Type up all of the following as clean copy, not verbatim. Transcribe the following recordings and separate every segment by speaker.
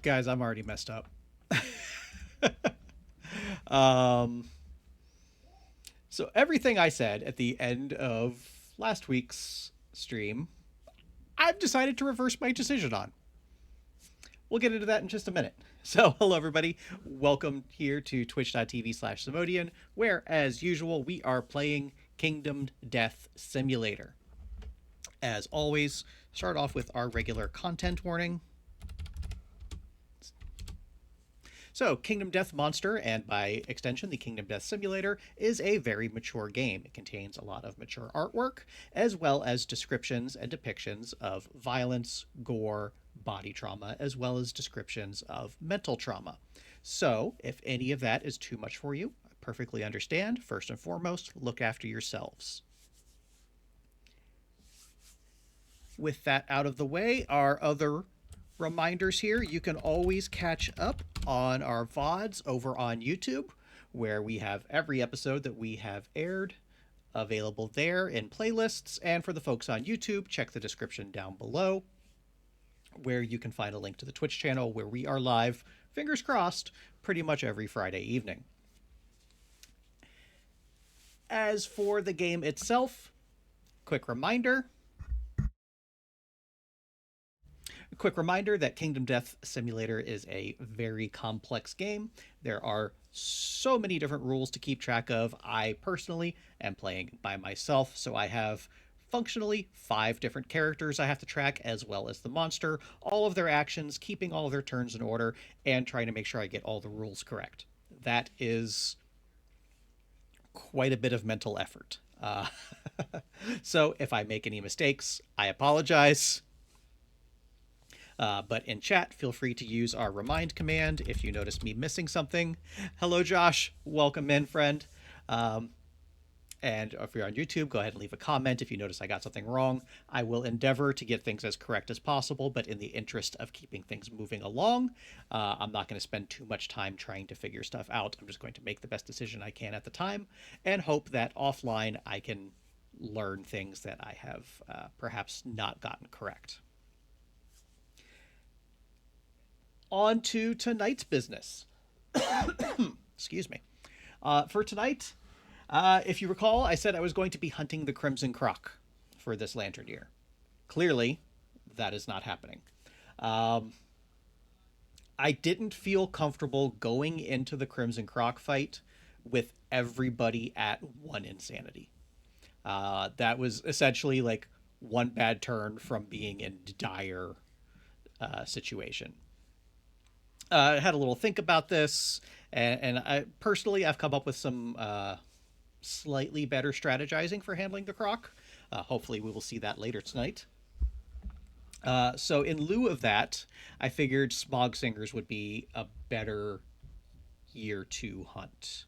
Speaker 1: Guys, I'm already messed up. um, so everything I said at the end of last week's stream, I've decided to reverse my decision on. We'll get into that in just a minute. So, hello everybody. Welcome here to twitch.tv/Simodian, where, as usual, we are playing Kingdom Death Simulator. As always, start off with our regular content warning. So, Kingdom Death Monster, and by extension, the Kingdom Death Simulator, is a very mature game. It contains a lot of mature artwork, as well as descriptions and depictions of violence, gore, body trauma, as well as descriptions of mental trauma. So, if any of that is too much for you, I perfectly understand. First and foremost, look after yourselves. With that out of the way, our other reminders here, you can always catch up on our VODs over on YouTube, where we have every episode that we have aired available there in playlists. And for the folks on YouTube, check the description down below, where you can find a link to the Twitch channel where we are live, fingers crossed, pretty much every Friday evening. As for the game itself, quick reminder that Kingdom Death Simulator is a very complex game. There are so many different rules to keep track of. I personally am playing by myself, so I have functionally 5 different characters I have to track, as well as the monster, all of their actions, keeping all of their turns in order, and trying to make sure I get all the rules correct. That is quite a bit of mental effort. So if I make any mistakes, I apologize. But in chat, feel free to use our remind command if you notice me missing something. Hello, Josh. Welcome in, friend. And if you're on YouTube, go ahead and leave a comment if you notice I got something wrong. I will endeavor to get things as correct as possible, but in the interest of keeping things moving along, I'm not going to spend too much time trying to figure stuff out. I'm just going to make the best decision I can at the time and hope that offline I can learn things that I have perhaps not gotten correct. On to tonight's business. Excuse me. For tonight, if you recall, I said I was going to be hunting the Crimson Croc for this lantern year. Clearly, that is not happening. I didn't feel comfortable going into the Crimson Croc fight with everybody at 1 insanity. That was essentially like one bad turn from being in dire situation. Had a little think about this, and I personally I've come up with some slightly better strategizing for handling the croc. Hopefully we will see that later tonight. So in lieu of that, I figured Smog Singers would be a better year 2 hunt.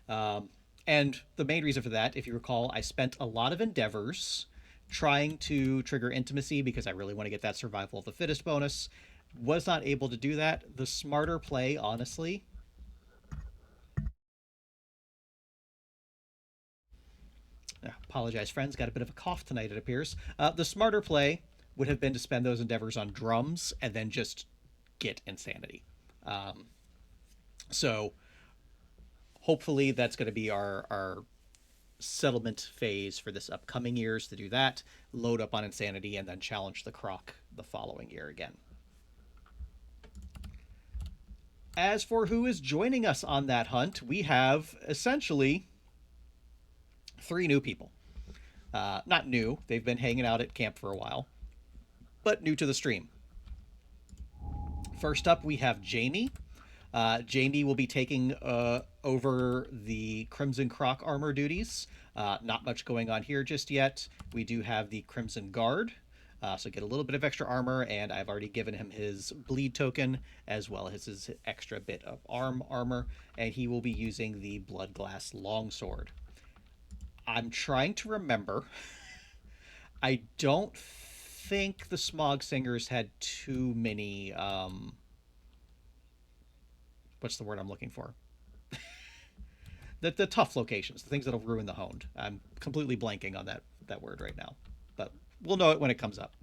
Speaker 1: And the main reason for that, if you recall, I spent a lot of endeavors trying to trigger intimacy because I really want to get that survival of the fittest bonus. Was not able to do that. The smarter play, honestly, apologize, friends, got a bit of a cough tonight, it appears. The smarter play would have been to spend those endeavors on drums and then just get insanity. So hopefully that's going to be our settlement phase for this upcoming years, to do that, load up on insanity, and then challenge the croc the following year again. As for who is joining us on that hunt, we have essentially 3 new people. Not new, they've been hanging out at camp for a while, but new to the stream. First up, we have Jamie. Jamie will be taking over the Crimson Croc armor duties. Not much going on here just yet. We do have the Crimson Guard. So get a little bit of extra armor, and I've already given him his bleed token, as well as his extra bit of armor, and he will be using the Blood Glass Longsword. I'm trying to remember. I don't think the Smog Singers had too many, what's the word I'm looking for? The tough locations, the things that'll ruin the Honed. I'm completely blanking on that word right now, but we'll know it when it comes up.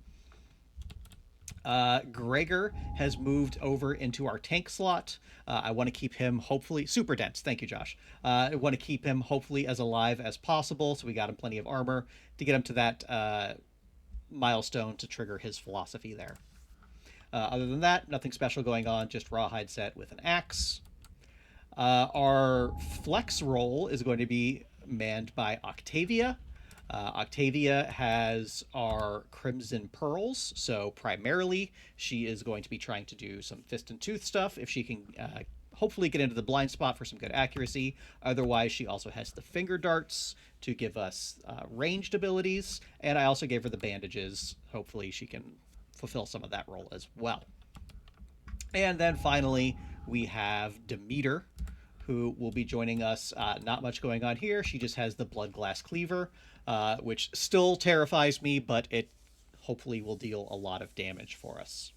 Speaker 1: Gregor has moved over into our tank slot. I want to keep him hopefully super dense. Thank you, Josh. I want to keep him hopefully as alive as possible, so we got him plenty of armor to get him to that milestone to trigger his philosophy there. Other than that, nothing special going on. Just rawhide set with an axe. Our flex role is going to be manned by Octavia. Octavia has our Crimson Pearls, so primarily she is going to be trying to do some fist and tooth stuff if she can hopefully get into the blind spot for some good accuracy. Otherwise, she also has the finger darts to give us ranged abilities, and I also gave her the bandages. Hopefully, she can fulfill some of that role as well. And then finally, we have Demeter, who will be joining us. Not much going on here. She just has the Blood Glass Cleaver, which still terrifies me, but it hopefully will deal a lot of damage for us.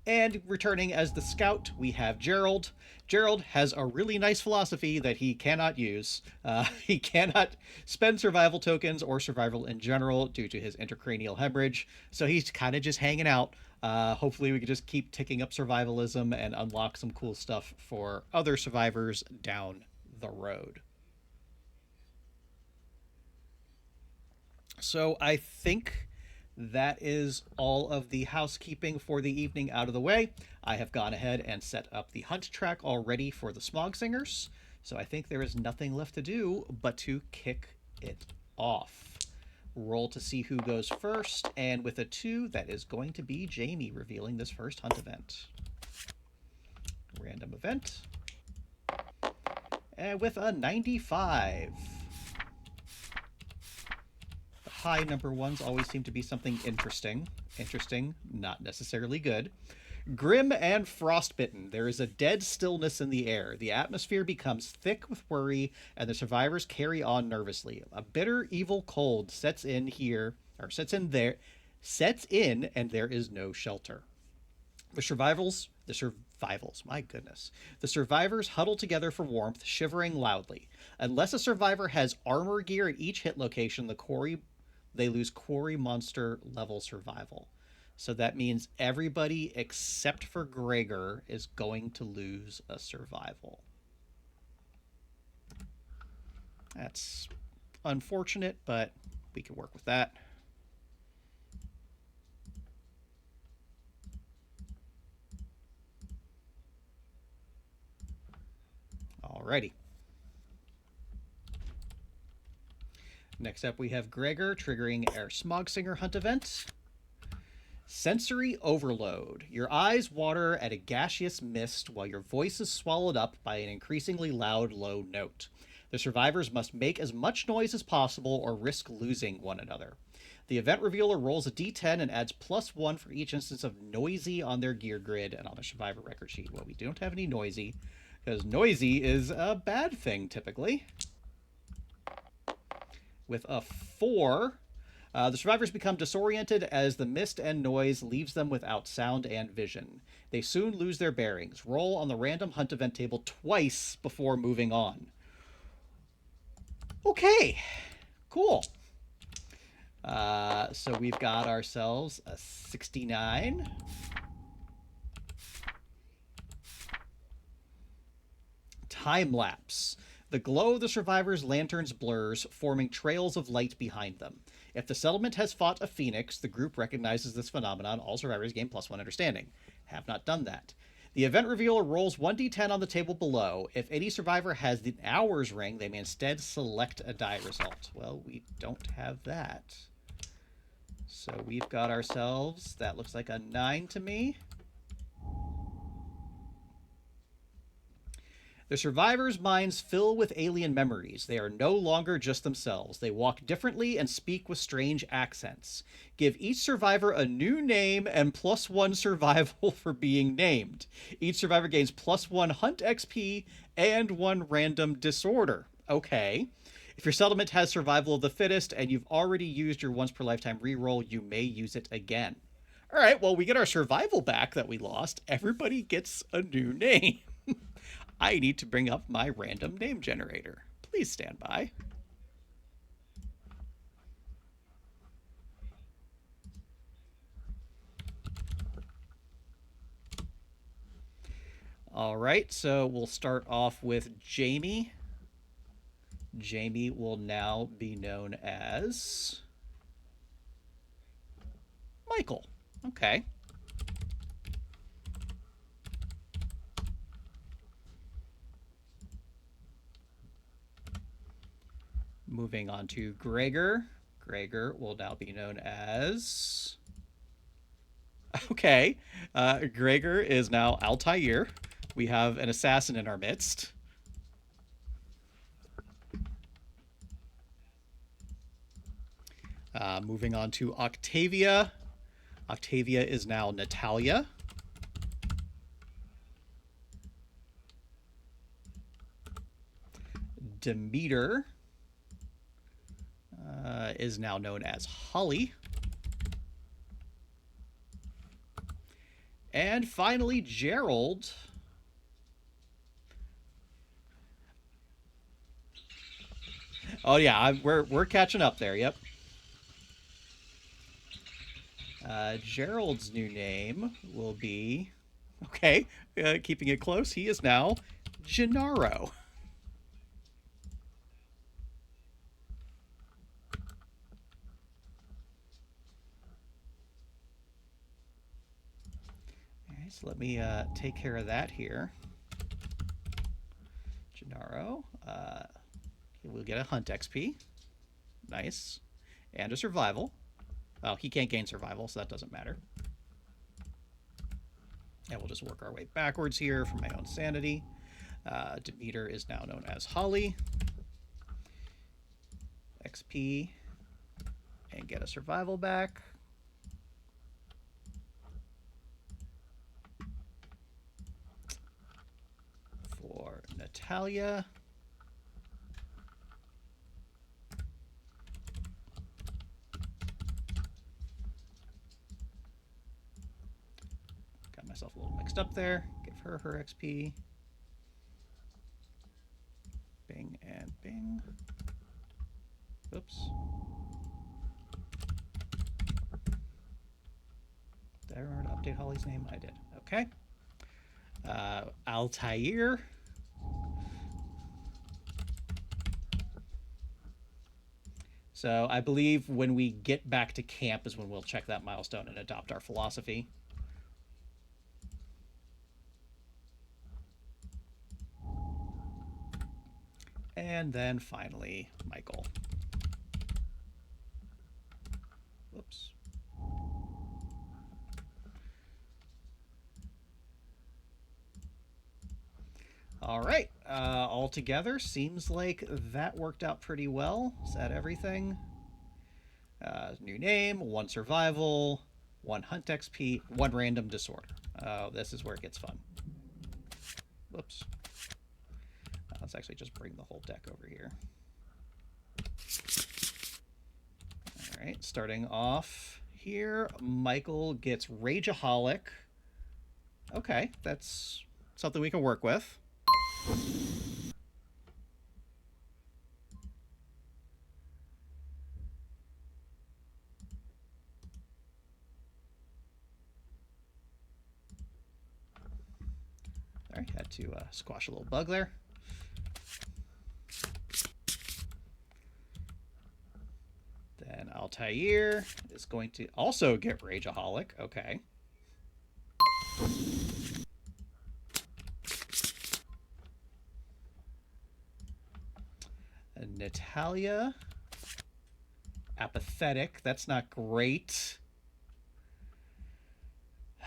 Speaker 1: And returning as the scout, we have Gerald. Gerald has a really nice philosophy that he cannot use. He cannot spend survival tokens or survival in general due to his intracranial hemorrhage, so he's kind of just hanging out. Hopefully we can just keep ticking up survivalism and unlock some cool stuff for other survivors down the road. So I think that is all of the housekeeping for the evening out of the way. I have gone ahead and set up the hunt track already for the Smog Singers, so I think there is nothing left to do but to kick it off. Roll to see who goes first, and with a 2, that is going to be Jamie revealing this first hunt event. Random event. And with a 95. The high number ones always seem to be something interesting. Interesting, not necessarily good. Grim and frostbitten. There is a dead stillness in the air. The atmosphere becomes thick with worry, and the survivors carry on nervously. A bitter, evil cold sets in, and there is no shelter. The survivors, my goodness. The survivors huddle together for warmth, shivering loudly. Unless a survivor has armor gear at each hit location, they lose quarry monster level survival. So that means everybody except for Gregor is going to lose a survival. That's unfortunate, but we can work with that. Alrighty. Next up, we have Gregor triggering our Smog Singer hunt event. Sensory overload. Your eyes water at a gaseous mist while your voice is swallowed up by an increasingly loud, low note. The survivors must make as much noise as possible or risk losing one another. The event revealer rolls a d10 and adds +1 for each instance of noisy on their gear grid and on their survivor record sheet. Well, we don't have any noisy, because noisy is a bad thing typically. With a 4, the survivors become disoriented as the mist and noise leaves them without sound and vision. They soon lose their bearings. Roll on the random hunt event table twice before moving on. Okay, cool. So we've got ourselves a 69. Time lapse. The glow of the survivors' lanterns blurs, forming trails of light behind them. If the settlement has fought a phoenix, the group recognizes this phenomenon. All survivors gain +1 understanding. Have not done that. The event revealer rolls 1d10 on the table below. If any survivor has the hours ring, they may instead select a die result. Well, we don't have that. So we've got ourselves, that looks like a 9 to me. The survivors' minds fill with alien memories. They are no longer just themselves. They walk differently and speak with strange accents. Give each survivor a new name and +1 survival for being named. Each survivor gains +1 hunt XP and 1 random disorder. Okay. If your settlement has survival of the fittest and you've already used your once per lifetime reroll, you may use it again. All right, well, we get our survival back that we lost. Everybody gets a new name. I need to bring up my random name generator. Please stand by. All right, so we'll start off with Jamie. Jamie will now be known as Michael. Okay. Moving on to Gregor. Gregor will now be known as. Okay. Gregor is now Altair. We have an assassin in our midst. Moving on to Octavia. Octavia is now Natalia. Demeter is now known as Holly. And finally, Gerald. Oh yeah, we're catching up there. Yep. Gerald's new name will be, okay, keeping it close. He is now Gennaro. All right, so let me take care of that here. Gennaro, we'll get a hunt XP. Nice. And a survival. Oh, he can't gain survival, so that doesn't matter. And we'll just work our way backwards here for my own sanity. Demeter is now known as Holly. XP. And get a survival back. For Natalia. Myself a little mixed up there. Give her her XP. Bing and bing. Oops. Did I remember to update Holly's name? I did. Okay. Altair. So I believe when we get back to camp is when we'll check that milestone and adopt our philosophy. And then finally, Michael. Whoops. All right. All together, seems like that worked out pretty well. Is that everything? New name, 1 survival, 1 hunt XP, 1 random disorder. Oh, this is where it gets fun. Whoops. Let's actually just bring the whole deck over here. All right, starting off here, Michael gets Rageaholic. Okay, that's something we can work with. All right, had to squash a little bug there. Then Altair is going to also get Rageaholic. Okay. And Natalia. Apathetic. That's not great.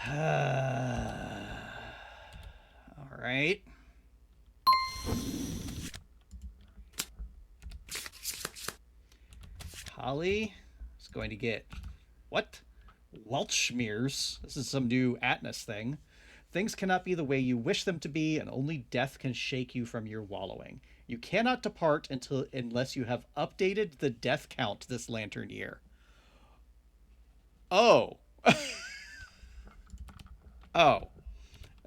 Speaker 1: All right. Holly is going to get what? Welchmears. This is some new Atlas thing. Things cannot be the way you wish them to be, and only death can shake you from your wallowing. You cannot depart unless you have updated the death count this lantern year. Oh. Oh.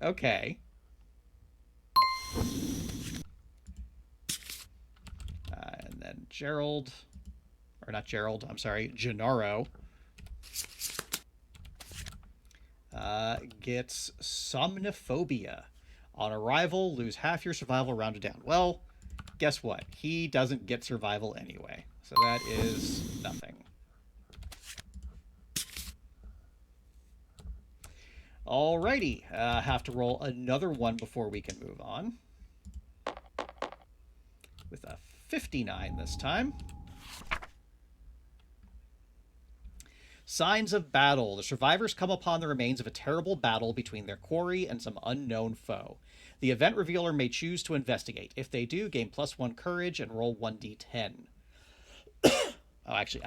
Speaker 1: Okay. And then Gerald, or not Gerald, I'm sorry, Gennaro, gets Somnophobia. On arrival, lose half your survival rounded down. Well, guess what? He doesn't get survival anyway. So that is nothing. Alrighty. Have to roll another one before we can move on. With a 59 this time. Signs of battle. The survivors come upon the remains of a terrible battle between their quarry and some unknown foe. The event revealer may choose to investigate. If they do, gain +1 courage and roll 1d10. Oh, actually,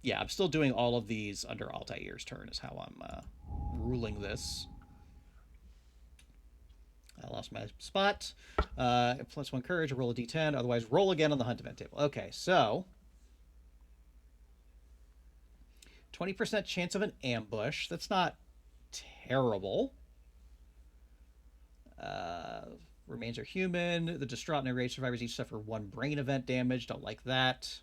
Speaker 1: yeah, I'm still doing all of these under Altair's turn is how I'm ruling this. I lost my spot. +1 courage, roll a d10. Otherwise, roll again on the hunt event table. Okay, so 20% chance of an ambush. That's not terrible. Remains are human. The distraught and enraged survivors each suffer 1 brain event damage. Don't like that.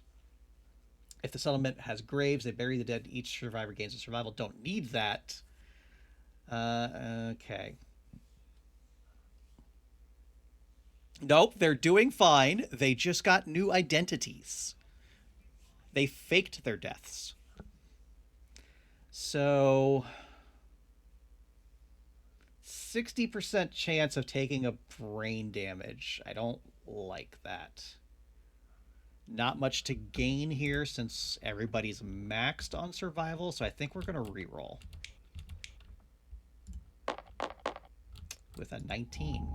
Speaker 1: If the settlement has graves, they bury the dead. Each survivor gains a survival. Don't need that. Okay. Nope, they're doing fine. They just got new identities. They faked their deaths. So 60% chance of taking a brain damage. I don't like that. Not much to gain here since everybody's maxed on survival, so I think we're going to reroll. With a 19.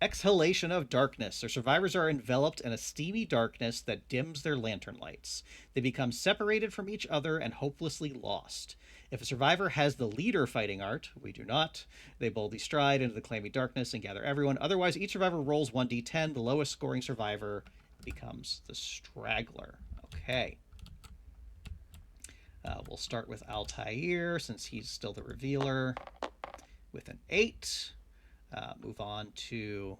Speaker 1: Exhalation of darkness. Their survivors are enveloped in a steamy darkness that dims their lantern lights. They become separated from each other and hopelessly lost. If a survivor has the leader fighting art, we do not, they boldly stride into the clammy darkness and gather everyone. Otherwise, each survivor rolls 1d10. The lowest scoring survivor becomes the straggler. Okay. We'll start with Altair, since he's still the revealer, with an 8. Move on to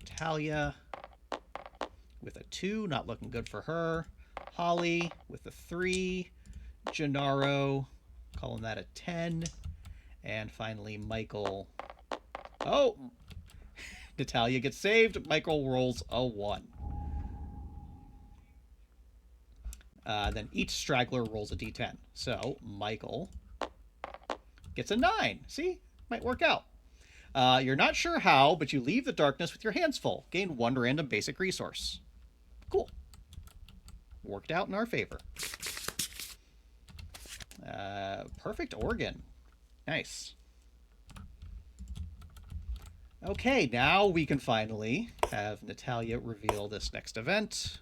Speaker 1: Natalia with a 2, not looking good for her. Holly with a 3. Gennaro, calling that a 10. And finally, Michael. Oh! Natalia gets saved. Michael rolls a 1. Then each straggler rolls a d10. So Michael gets a 9. See? Might work out. You're not sure how, but you leave the darkness with your hands full. Gain 1 random basic resource. Cool. Worked out in our favor. Perfect organ. Nice. Okay, now we can finally have Natalia reveal this next event.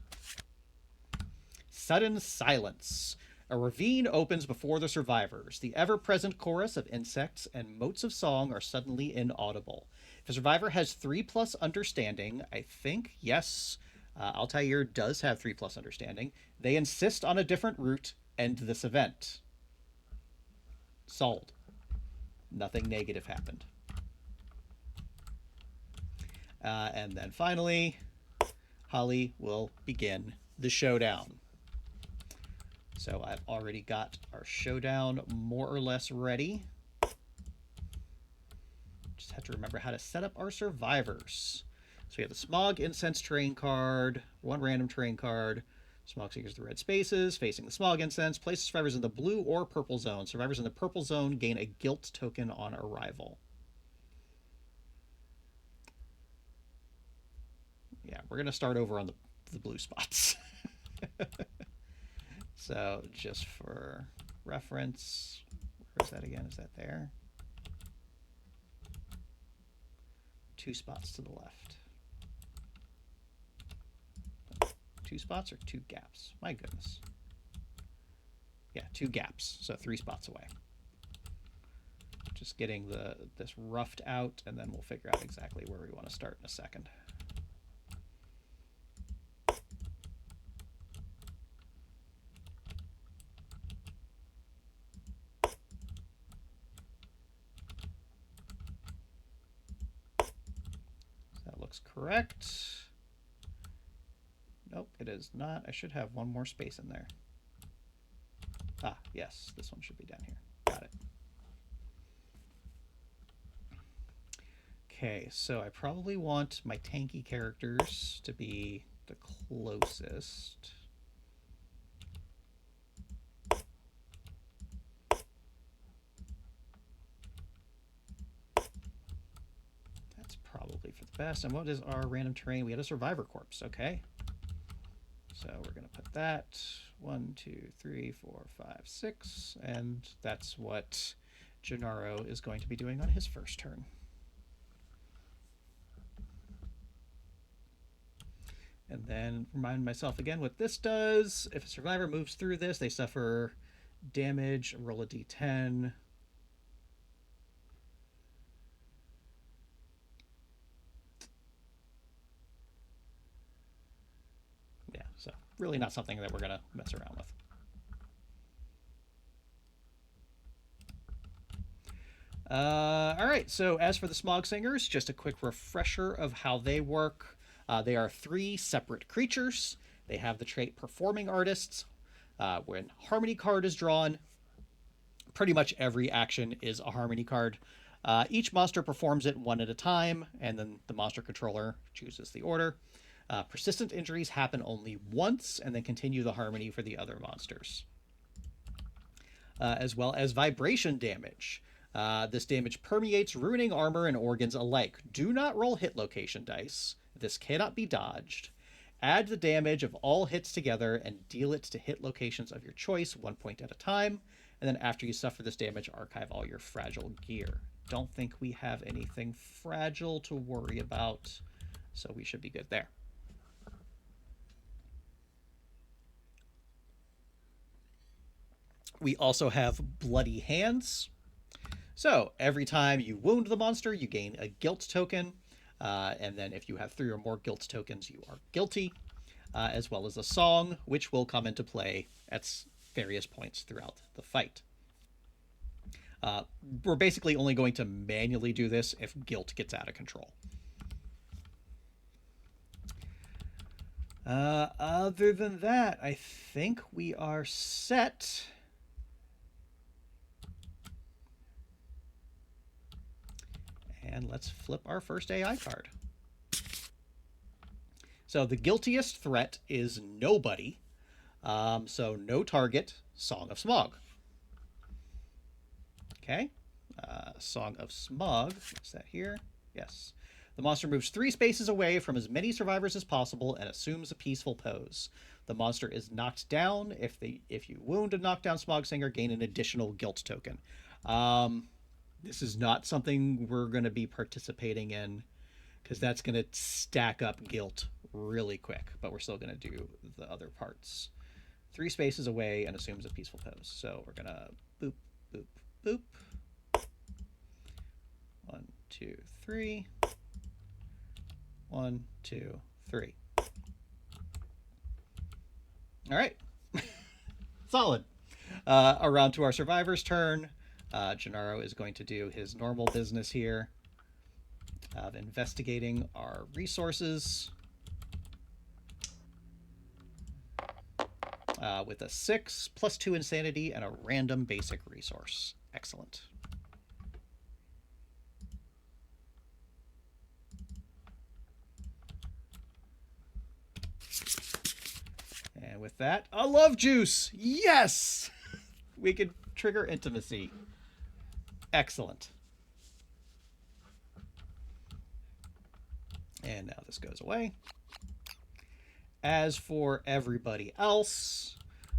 Speaker 1: Sudden silence. A ravine opens before the survivors. The ever-present chorus of insects and motes of song are suddenly inaudible. If a survivor has 3+ understanding, I think, yes, Altair does have 3+ understanding. They insist on a different route, end this event. Sold. Nothing negative happened. And then finally, Holly will begin the showdown. So I've already got our showdown more or less ready. Just have to remember how to set up our survivors. So we have the Smog Incense terrain card, 1 random terrain card. Smog Seekers the red spaces, facing the Smog Incense. Place survivors in the blue or purple zone. Survivors in the purple zone gain a guilt token on arrival. Yeah, we're going to start over on the blue spots. So just for reference, where's that again? Is that there? 2 spots to the left. 2 spots or 2 gaps? My goodness. Yeah, 2 gaps, so 3 spots away. Just getting this roughed out, and then we'll figure out exactly where we want to start in a second. Correct. Nope, it is not. I should have 1 more space in there. Ah, yes, this one should be down here. Got it. Okay, so I probably want my tanky characters to be the closest. That's probably for the best. And what is our random terrain? We had a survivor corpse. Okay. So we're going to put that 1, 2, 3, 4, 5, 6. And that's what Gennaro is going to be doing on his first turn. And then remind myself again what this does. If a survivor moves through this, they suffer damage. Roll a d10. Yeah, so really not something that we're going to mess around with. All right, so as for the Smog Singers, just a quick refresher of how they work. They are 3 separate creatures. They have the trait Performing Artists. When Harmony card is drawn, pretty much every action is a Harmony card. Each monster performs it one at a time, and then the monster controller chooses the order. Persistent injuries happen only once, and then continue the Harmony for the other monsters. As well as vibration damage. This damage permeates, ruining armor and organs alike. Do not roll hit location dice. This cannot be dodged. Add the damage of all hits together and deal it to hit locations of your choice, 1 point at a time. And then after you suffer this damage, archive all your fragile gear. Don't think we have anything fragile to worry about, so we should be good there. We also have Bloody Hands. So every time you wound the monster, you gain a guilt token. And then if you have 3 or more guilt tokens, you are guilty. As well as a song, which will come into play at various points throughout the fight. We're basically only going to manually do this if guilt gets out of control. Other than that, I think we are set. And let's flip our first AI card. So the guiltiest threat is nobody. So no target, Song of Smog. Okay. Song of Smog. Is that here? Yes. The monster moves 3 spaces away from as many survivors as possible and assumes a peaceful pose. The monster is knocked down. If you wound a knockdown Smog Singer, gain an additional guilt token. This is not something we're going to be participating in because that's going to stack up guilt really quick, but we're still going to do the other parts. 3 spaces away and assumes a peaceful pose. So we're going to boop, boop, boop. 1, 2, 3. 1, 2, 3. All right. Solid. Around to our survivor's turn. Gennaro is going to do his normal business here of investigating our resources with a 6 plus 2 insanity and a random basic resource. Excellent. And with that, a love juice. Yes! We could trigger intimacy. Excellent. And now this goes away. As for everybody else,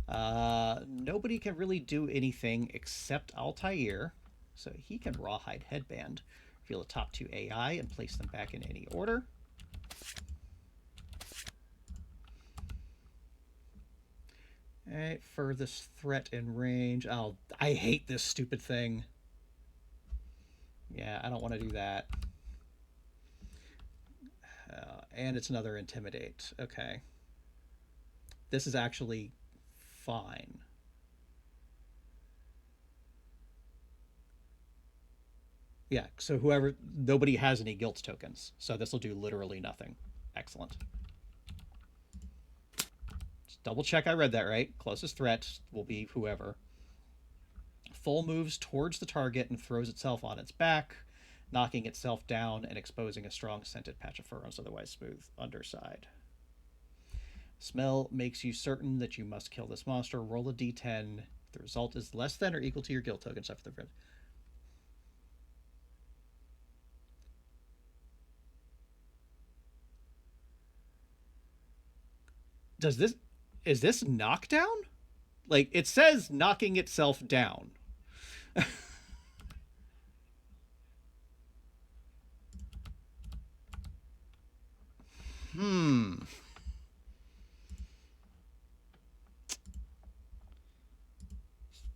Speaker 1: nobody can really do anything except Altair. So he can Rawhide Headband. Reveal the top 2 AI and place them back in any order. All right, furthest threat in range. Oh, I hate this stupid thing. Yeah, I don't want to do that. And it's another Intimidate. Okay. This is actually fine. Yeah, so nobody has any guilt tokens. So this will do literally nothing. Excellent. Just double check I read that right. Closest threat will be whoever. full moves towards the target and throws itself on its back, knocking itself down and exposing a strong scented patch of fur on its otherwise smooth underside. Smell makes you certain that you must kill this monster. Roll a d10. The result is less than or equal to your guild token. Stuff for the friend. Does this is this knockdown? Like it says knocking itself down. Hmm.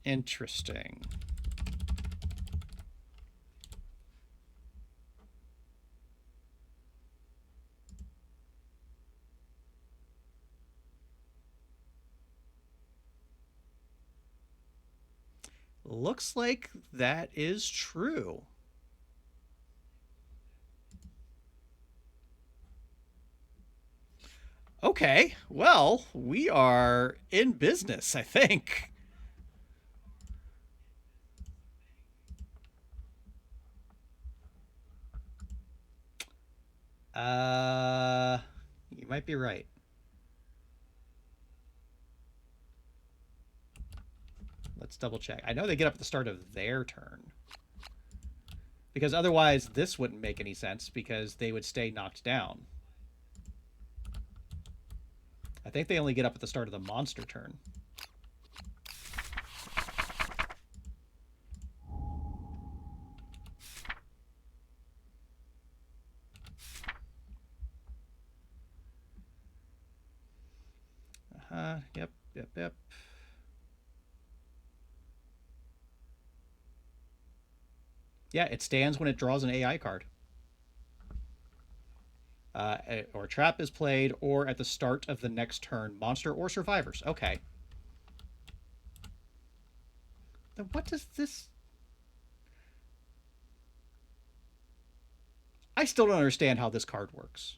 Speaker 1: Interesting. Looks like that is true. Okay, well, we are in business, I think. Uh, you might be right. Let's double check. I know they get up at the start of their turn. Because otherwise, this wouldn't make any sense because they would stay knocked down. I think they only get up at the start of the monster turn. Yep. Yeah, it stands when it draws an AI card. Or trap is played, or at the start of the next turn, monster or survivors. Okay. Then what does this... I still don't understand how this card works.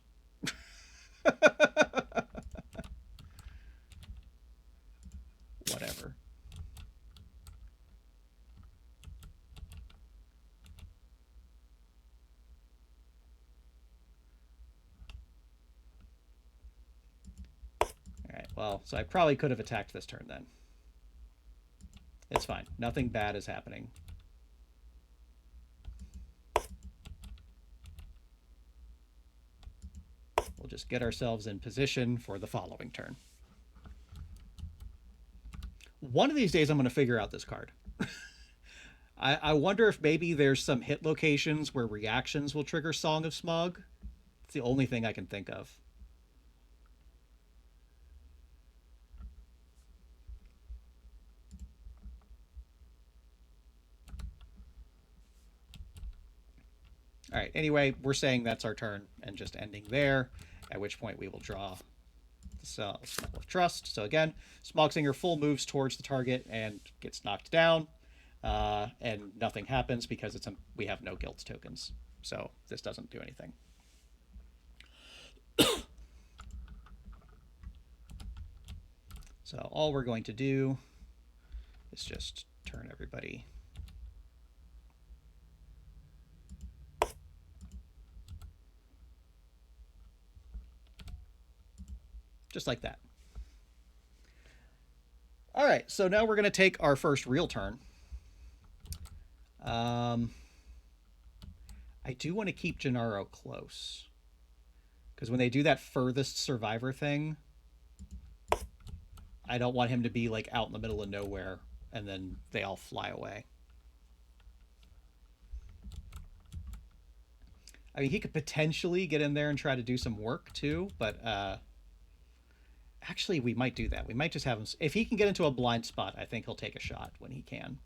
Speaker 1: Whatever. Alright, well, so I probably could have attacked this turn then. It's fine. Nothing bad is happening. We'll just get ourselves in position for the following turn. One of these days I'm going to figure out this card. I wonder if maybe there's some hit locations where reactions will trigger Song of Smog. It's the only thing I can think of. All right, anyway, we're saying that's our turn and just ending there, at which point we will draw the Smell of Trust. So again, Smogsinger full moves towards the target and gets knocked down, and nothing happens because we have no guild tokens. So this doesn't do anything. So all we're going to do is just turn everybody. Just like that. All right, so now we're going to take our first real turn. I do want to keep Gennaro close. Because when they do that furthest survivor thing, I don't want him to be like out in the middle of nowhere and then they all fly away. I mean, he could potentially get in there and try to do some work too, but actually we might do that. We might just have him... If he can get into a blind spot, I think he'll take a shot when he can.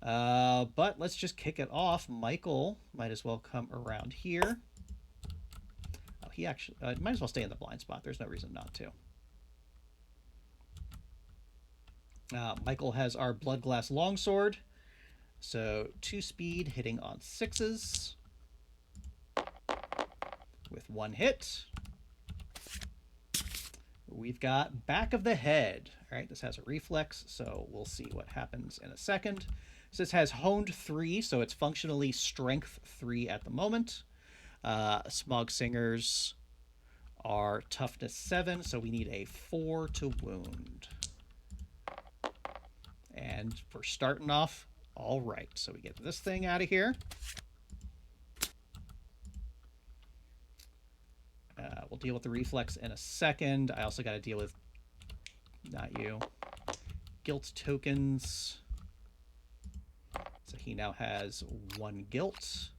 Speaker 1: But let's just kick it off. Michael might as well come around here. Oh, he actually might as well stay in the blind spot. There's no reason not to. Michael has our Bloodglass Longsword. So 2 speed hitting on 6s. With 1 hit. We've got Back of the Head. All right, this has a reflex, so we'll see what happens in a second. So this has honed 3, so it's functionally strength 3 at the moment. Smog Singers are toughness 7, so we need a 4 to wound. And we're starting off all right. So we get this thing out of here. We'll deal with the reflex in a second. I also got to deal with, not you, guilt tokens. So he now has 1 guilt.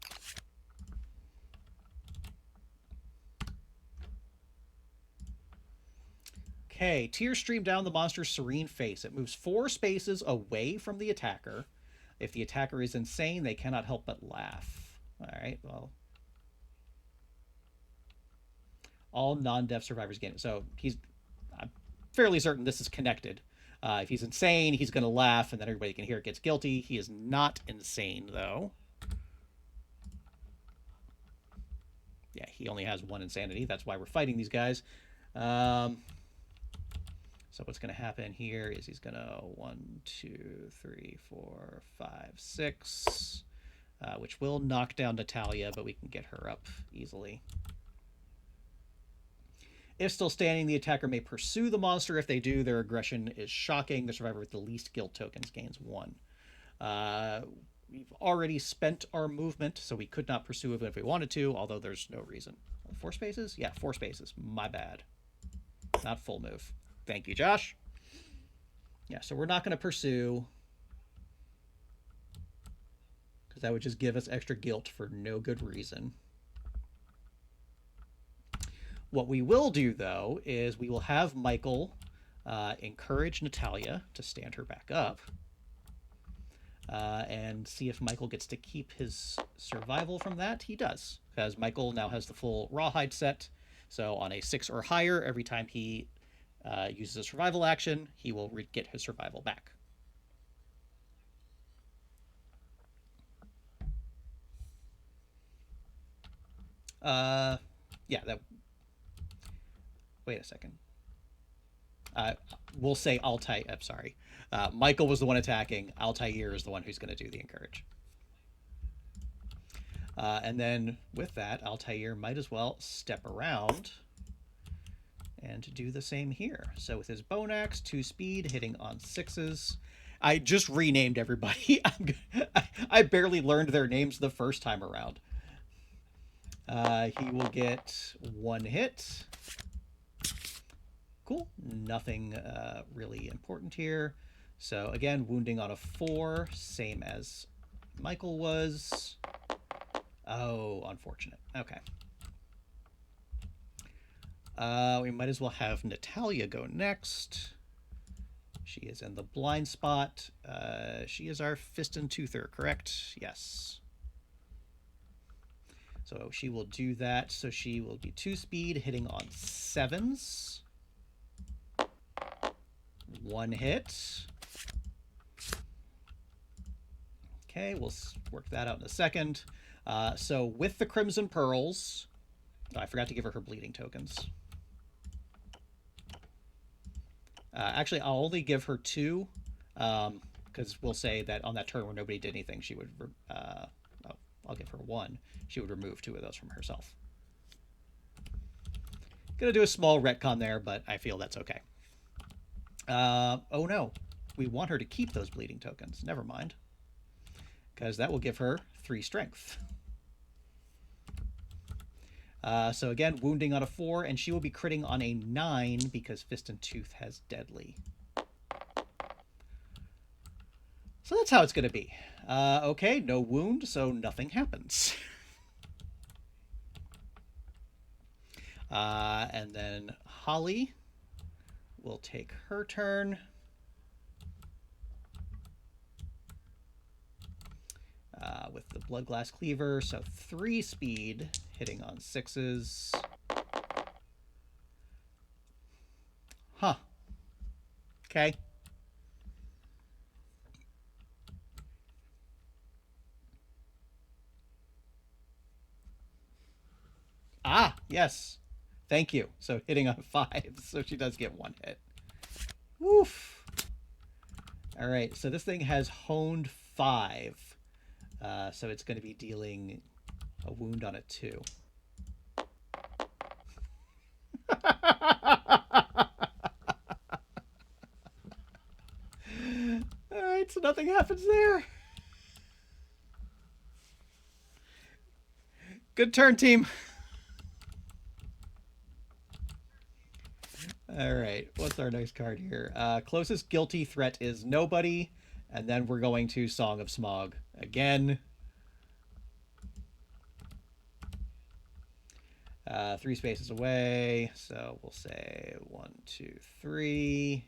Speaker 1: Okay, tears stream down the monster's serene face. It moves 4 spaces away from the attacker. If the attacker is insane, they cannot help but laugh. All right, well. All non-deaf survivors gain it. So I'm fairly certain this is connected. If he's insane, he's going to laugh, and then everybody can hear it gets guilty. He is not insane, though. Yeah, he only has 1 insanity. That's why we're fighting these guys. So what's going to happen here is he's going to 1, 2, 3, 4, 5, 6, which will knock down Natalia, but we can get her up easily. If still standing, the attacker may pursue the monster. If they do, their aggression is shocking. The survivor with the least guilt tokens gains 1. We've already spent our movement, so we could not pursue it if we wanted to, although there's no reason. 4 spaces? Yeah, 4 spaces. My bad. Not full move. Thank you, Josh. Yeah, so we're not going to pursue, because that would just give us extra guilt for no good reason. What we will do, though, is we will have Michael encourage Natalia to stand her back up and see if Michael gets to keep his survival from that. He does, because Michael now has the full rawhide set. So on a 6 or higher, every time he uses a survival action, he will get his survival back. Yeah, that... Wait a second. We'll say Altair. I'm sorry. Michael was the one attacking. Altair is the one who's going to do the encourage. And then with that, Altair might as well step around and do the same here. So with his bone axe, 2 speed, hitting on 6s. I just renamed everybody. I barely learned their names the first time around. He will get 1 hit. Cool. Nothing really important here. So again, wounding on a 4, same as Michael was. Oh, unfortunate. Okay. We might as well have Natalia go next. She is in the blind spot. She is our fist and toother, correct? Yes. So she will do that. So she will be 2 speed, hitting on 7s. 1 hit. Okay, we'll work that out in a second. So with the Crimson Pearls, I forgot to give her bleeding tokens. Actually, I'll only give her 2, because we'll say that on that turn where nobody did anything, she would... I'll give her 1. She would remove 2 of those from herself. Gonna do a small retcon there, but I feel that's okay. Oh no, we want her to keep those bleeding tokens. Never mind, because that will give her 3 strength. So again, wounding on a 4, and she will be critting on a 9 because Fist and Tooth has deadly. So that's how it's going to be. Okay, no wound, so nothing happens. And then Holly will take her turn. With the Blood Glass Cleaver, so 3 speed, hitting on 6s. Huh. Okay. Ah, yes. Thank you. So hitting on 5, so she does get 1 hit. Woof. All right, so this thing has honed 5. So it's going to be dealing a wound on it too. All right, so nothing happens there. Good turn, team. All right, what's our next card here? Closest guilty threat is nobody, and then we're going to Song of Smog again. 3 spaces away, so we'll say 1, 2, 3.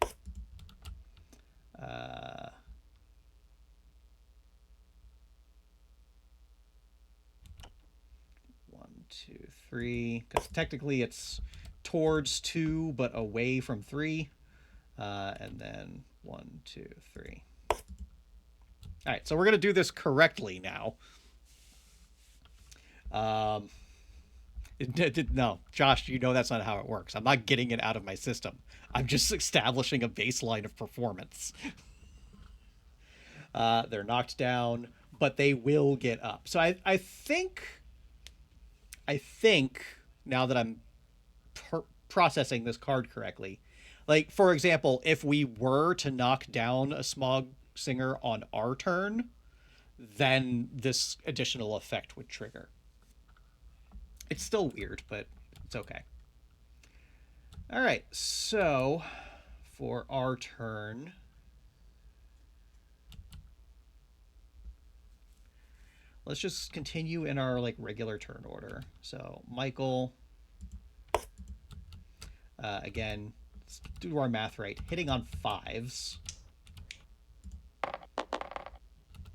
Speaker 1: 1, 2, 3. Because technically it's towards 2, but away from 3. And then 1, 2, 3. All right, so we're gonna do this correctly now. No, Josh, you know that's not how it works. I'm not getting it out of my system. I'm just establishing a baseline of performance. They're knocked down, but they will get up. So I think now that I'm processing this card correctly, like for example, if we were to knock down a Smog Singer on our turn, then this additional effect would trigger. It's still weird, but it's okay. All right, so for our turn, let's just continue in our like regular turn order. So Michael, again, let's do our math right. Hitting on 5s.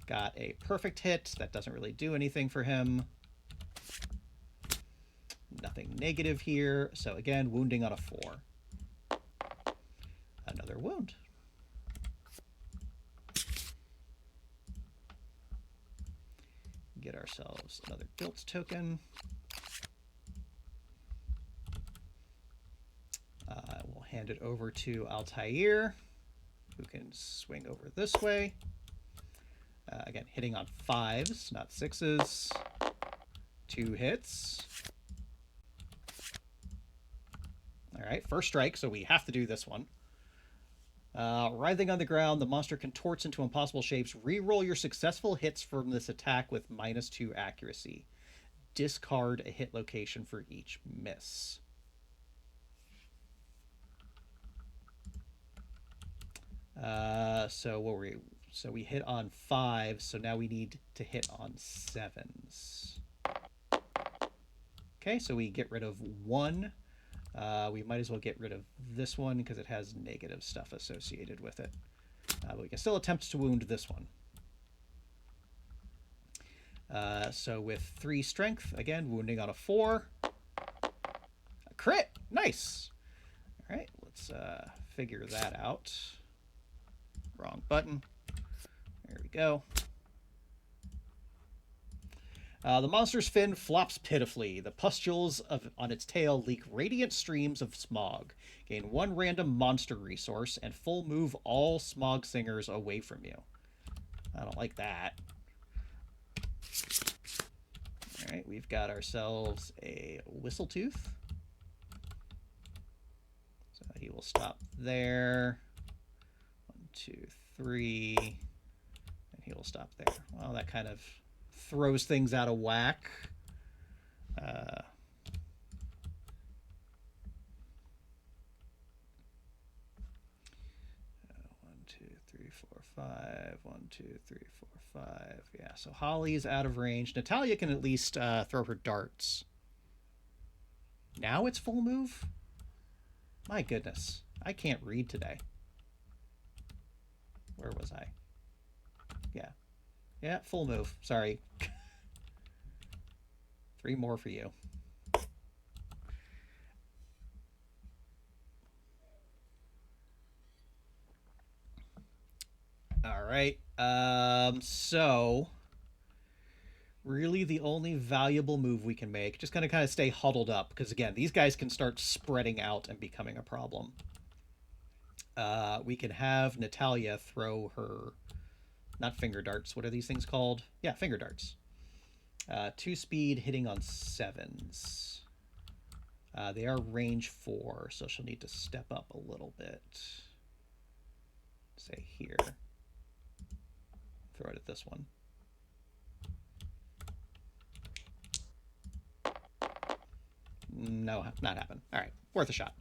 Speaker 1: Got a perfect hit. That doesn't really do anything for him. Nothing negative here. So again, wounding on a 4. Another wound. Get ourselves another guilt token. We'll hand it over to Altair, who can swing over this way. Again, hitting on 5s, not 6s. 2 hits. All right, first strike, so we have to do this one. Writhing on the ground, the monster contorts into impossible shapes. Reroll your successful hits from this attack with -2 accuracy. Discard a hit location for each miss. So what were we? So we hit on 5, so now we need to hit on 7s. Okay, so we get rid of 1. We might as well get rid of this one because it has negative stuff associated with it. But we can still attempt to wound this one. So with 3 strength, again, wounding on a 4. A crit! Nice! All right, let's figure that out. Wrong button. There we go. The monster's fin flops pitifully. The pustules on its tail leak radiant streams of smog. Gain 1 random monster resource and full move all Smog Singers away from you. I don't like that. Alright, we've got ourselves a Whistletooth. So he will stop there. 1, 2, 3. And he will stop there. Well, that kind of throws things out of whack. 5. 1, 2, 3, 4, 5. Yeah, so Holly's out of range. Natalia can at least throw her darts. Now it's full move? My goodness. I can't read today. Where was I? Yeah. Yeah, full move. Sorry. 3 more for you. All right. So really the only valuable move we can make, just gonna kind of stay huddled up, because again, these guys can start spreading out and becoming a problem. We can have Natalia throw her, not finger darts. What are these things called? Yeah, finger darts. 2 speed, hitting on 7s. They are range 4, so she'll need to step up a little bit. Say here. Throw it at this one. No, not happen. All right, worth a shot.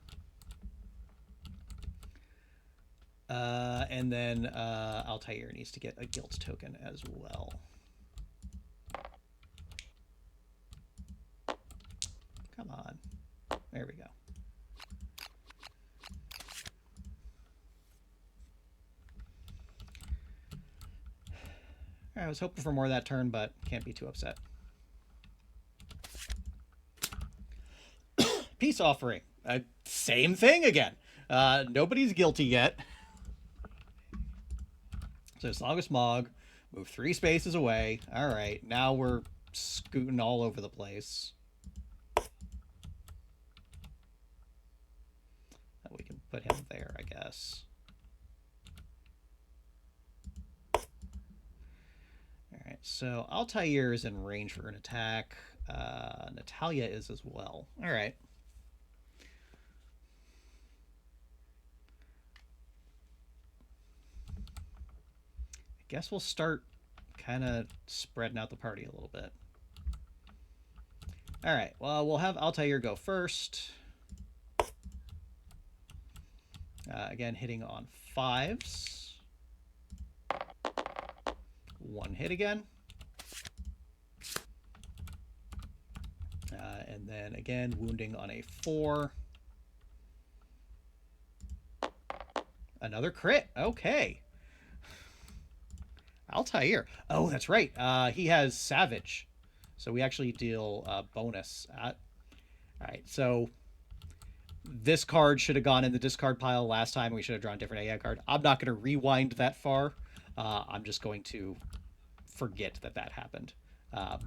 Speaker 1: And then Altair needs to get a guilt token as well. Come on. There we go. I was hoping for more that turn, but can't be too upset. Peace offering. Same thing again. Nobody's guilty yet. So Slogger Smog, move 3 spaces away. All right, now we're scooting all over the place. We can put him there, I guess. All right, so Altair is in range for an attack. Natalia is as well. All right. I guess we'll start kind of spreading out the party a little bit. All right, well, we'll have Altair go first. Again, hitting on 5s. 1 hit again. And then again, wounding on a 4. Another crit. Okay. Altair. Oh, that's right. He has Savage. So we actually deal bonus. All right, so this card should have gone in the discard pile last time. We should have drawn a different AI card. I'm not going to rewind that far. I'm just going to forget that that happened.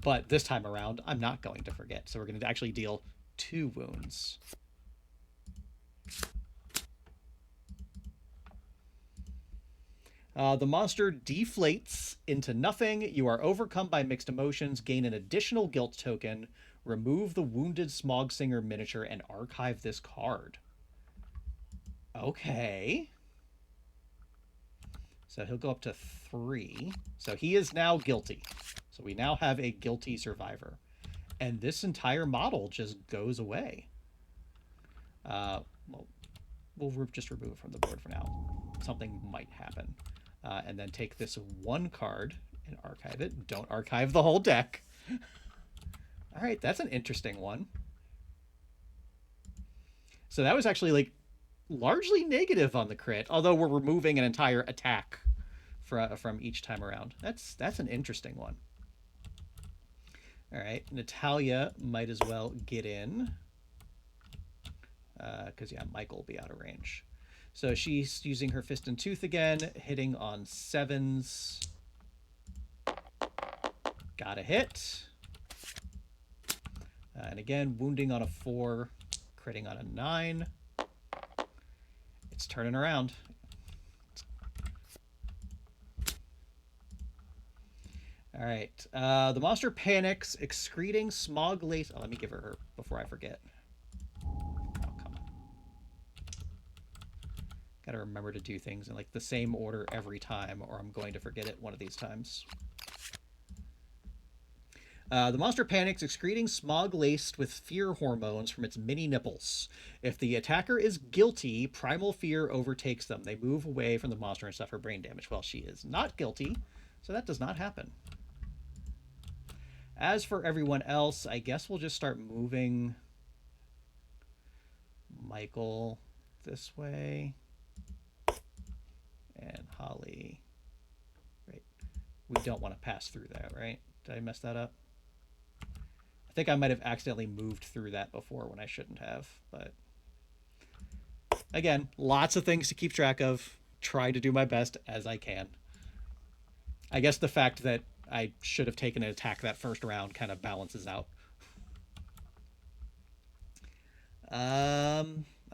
Speaker 1: But this time around, I'm not going to forget. So we're going to actually deal 2 wounds. The monster deflates into nothing. You are overcome by mixed emotions. Gain an additional guilt token. Remove the wounded Smog Singer miniature and archive this card. Okay. So he'll go up to 3. So he is now guilty. So we now have a guilty survivor. And this entire model just goes away. Well, we'll just remove it from the board for now. Something might happen. And then take this 1 card and archive it. Don't archive the whole deck. All right, that's an interesting one. So that was actually like largely negative on the crit, although we're removing an entire attack from each time around. That's an interesting one. All right, Natalia might as well get in. Because, yeah, Michael will be out of range. So she's using her Fist and Tooth again, hitting on 7s. Got a hit. And again, wounding on a 4, critting on a 9. It's turning around. All right. The monster panics, excreting smog lace. Oh, let me give her before I forget. Gotta remember to do things in like the same order every time, or I'm going to forget it one of these times. The monster panics, excreting smog laced with fear hormones from its mini nipples. If the attacker is guilty, primal fear overtakes them. They move away from the monster and suffer brain damage. Well, she is not guilty, so that does not happen. As for everyone else, I guess we'll just start moving Michael this way. And Holly. Right. We don't want to pass through that, right? Did I mess that up? I think I might have accidentally moved through that before when I shouldn't have, but again, lots of things to keep track of. Try to do my best as I can. I guess the fact that I should have taken an attack that first round kind of balances out.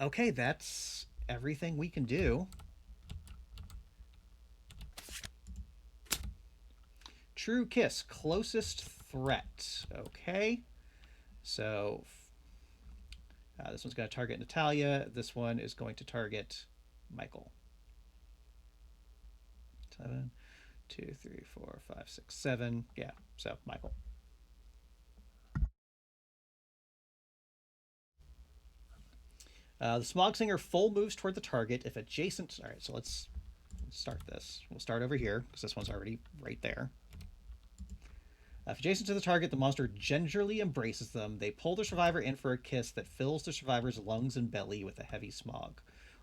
Speaker 1: Okay, that's everything we can do. True Kiss, closest threat. Okay. So this one's going to target Natalia. This one is going to target Michael. 7, 2, 3, 4, 5, 6, 7. Yeah, so Michael. The Smog Singer full moves toward the target if adjacent. All right, so let's start this. We'll start over here because this one's already right there. If adjacent to the target, the monster gingerly embraces them. They pull the survivor in for a kiss that fills the survivor's lungs and belly with a heavy smog.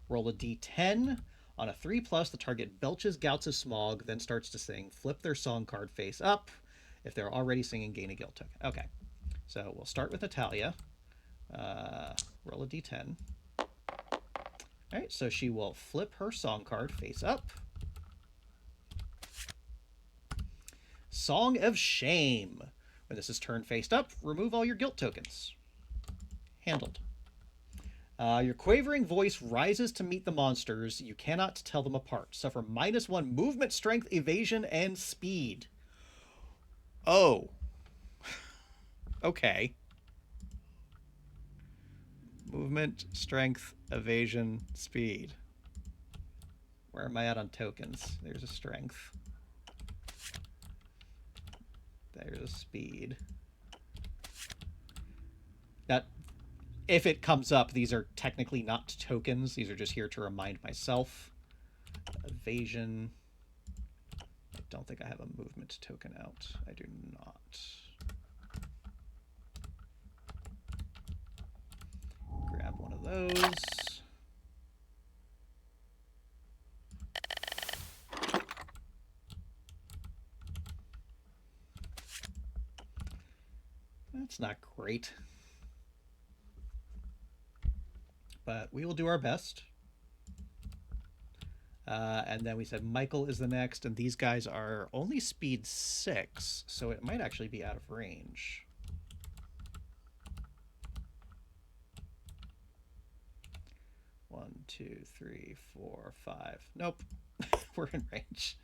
Speaker 1: Roll a d10. On a 3+, the target belches gouts of smog, then starts to sing. Flip their song card face up. If they're already singing, gain a guilt token. Okay, so we'll start with Natalia. Roll a d10. All right, so she will flip her song card face up. Song of Shame. When this is turned face up, remove all your guilt tokens. Handled. Your quavering voice rises to meet the monsters. You cannot tell them apart. Suffer -1 movement, strength, evasion, and speed. Oh. Okay. Movement, strength, evasion, speed. Where am I at on tokens? There's a strength. There's a speed. That, if it comes up, these are technically not tokens. These are just here to remind myself. Evasion. I don't think I have a movement token out. I do not. Grab one of those. That's not great. But we will do our best. And then we said Michael is the next, and these guys are only speed 6, so it might actually be out of range. One, 2, 3, 4, 5. Nope, we're in range.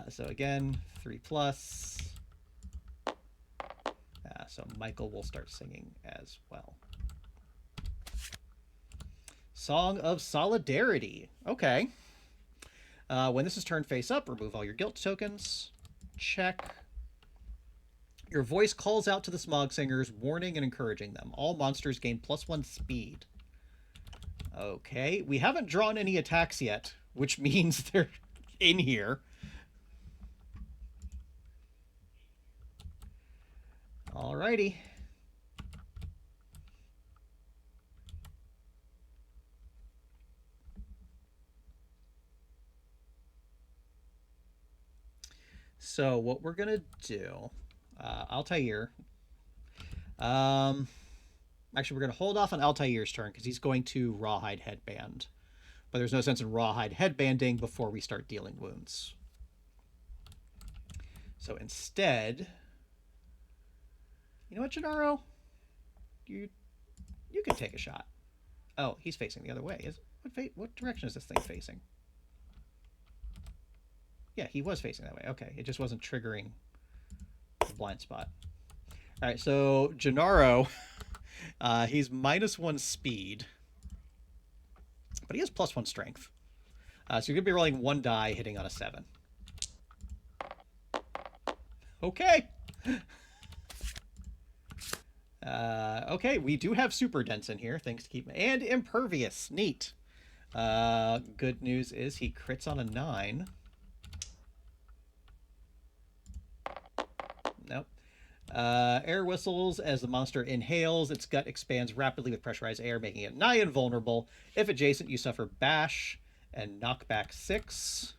Speaker 1: So again, 3+. So Michael will start singing as well. Song of Solidarity. Okay. When this is turned face up, remove all your guilt tokens. Check. Your voice calls out to the Smog Singers, warning and encouraging them. All monsters gain +1 speed. Okay. We haven't drawn any attacks yet, which means they're in here. Alrighty. So what we're gonna do, Altair. Actually, we're gonna hold off on Altair's turn because he's going to Rawhide Headband. But there's no sense in Rawhide Headbanding before we start dealing wounds. So instead, you know what, Gennaro? You can take a shot. Oh, he's facing the other way. What direction is this thing facing? Yeah, he was facing that way. Okay, it just wasn't triggering the blind spot. All right, so Gennaro, he's -1 speed, but he has +1 strength. So you're going to be rolling 1 die, hitting on a 7. Okay. Okay, we do have super dense in here. Thanks to keep and impervious. Neat. Good news is he crits on a 9. Nope. Air whistles as the monster inhales. Its gut expands rapidly with pressurized air, making it nigh invulnerable. If adjacent, you suffer bash and knockback 6.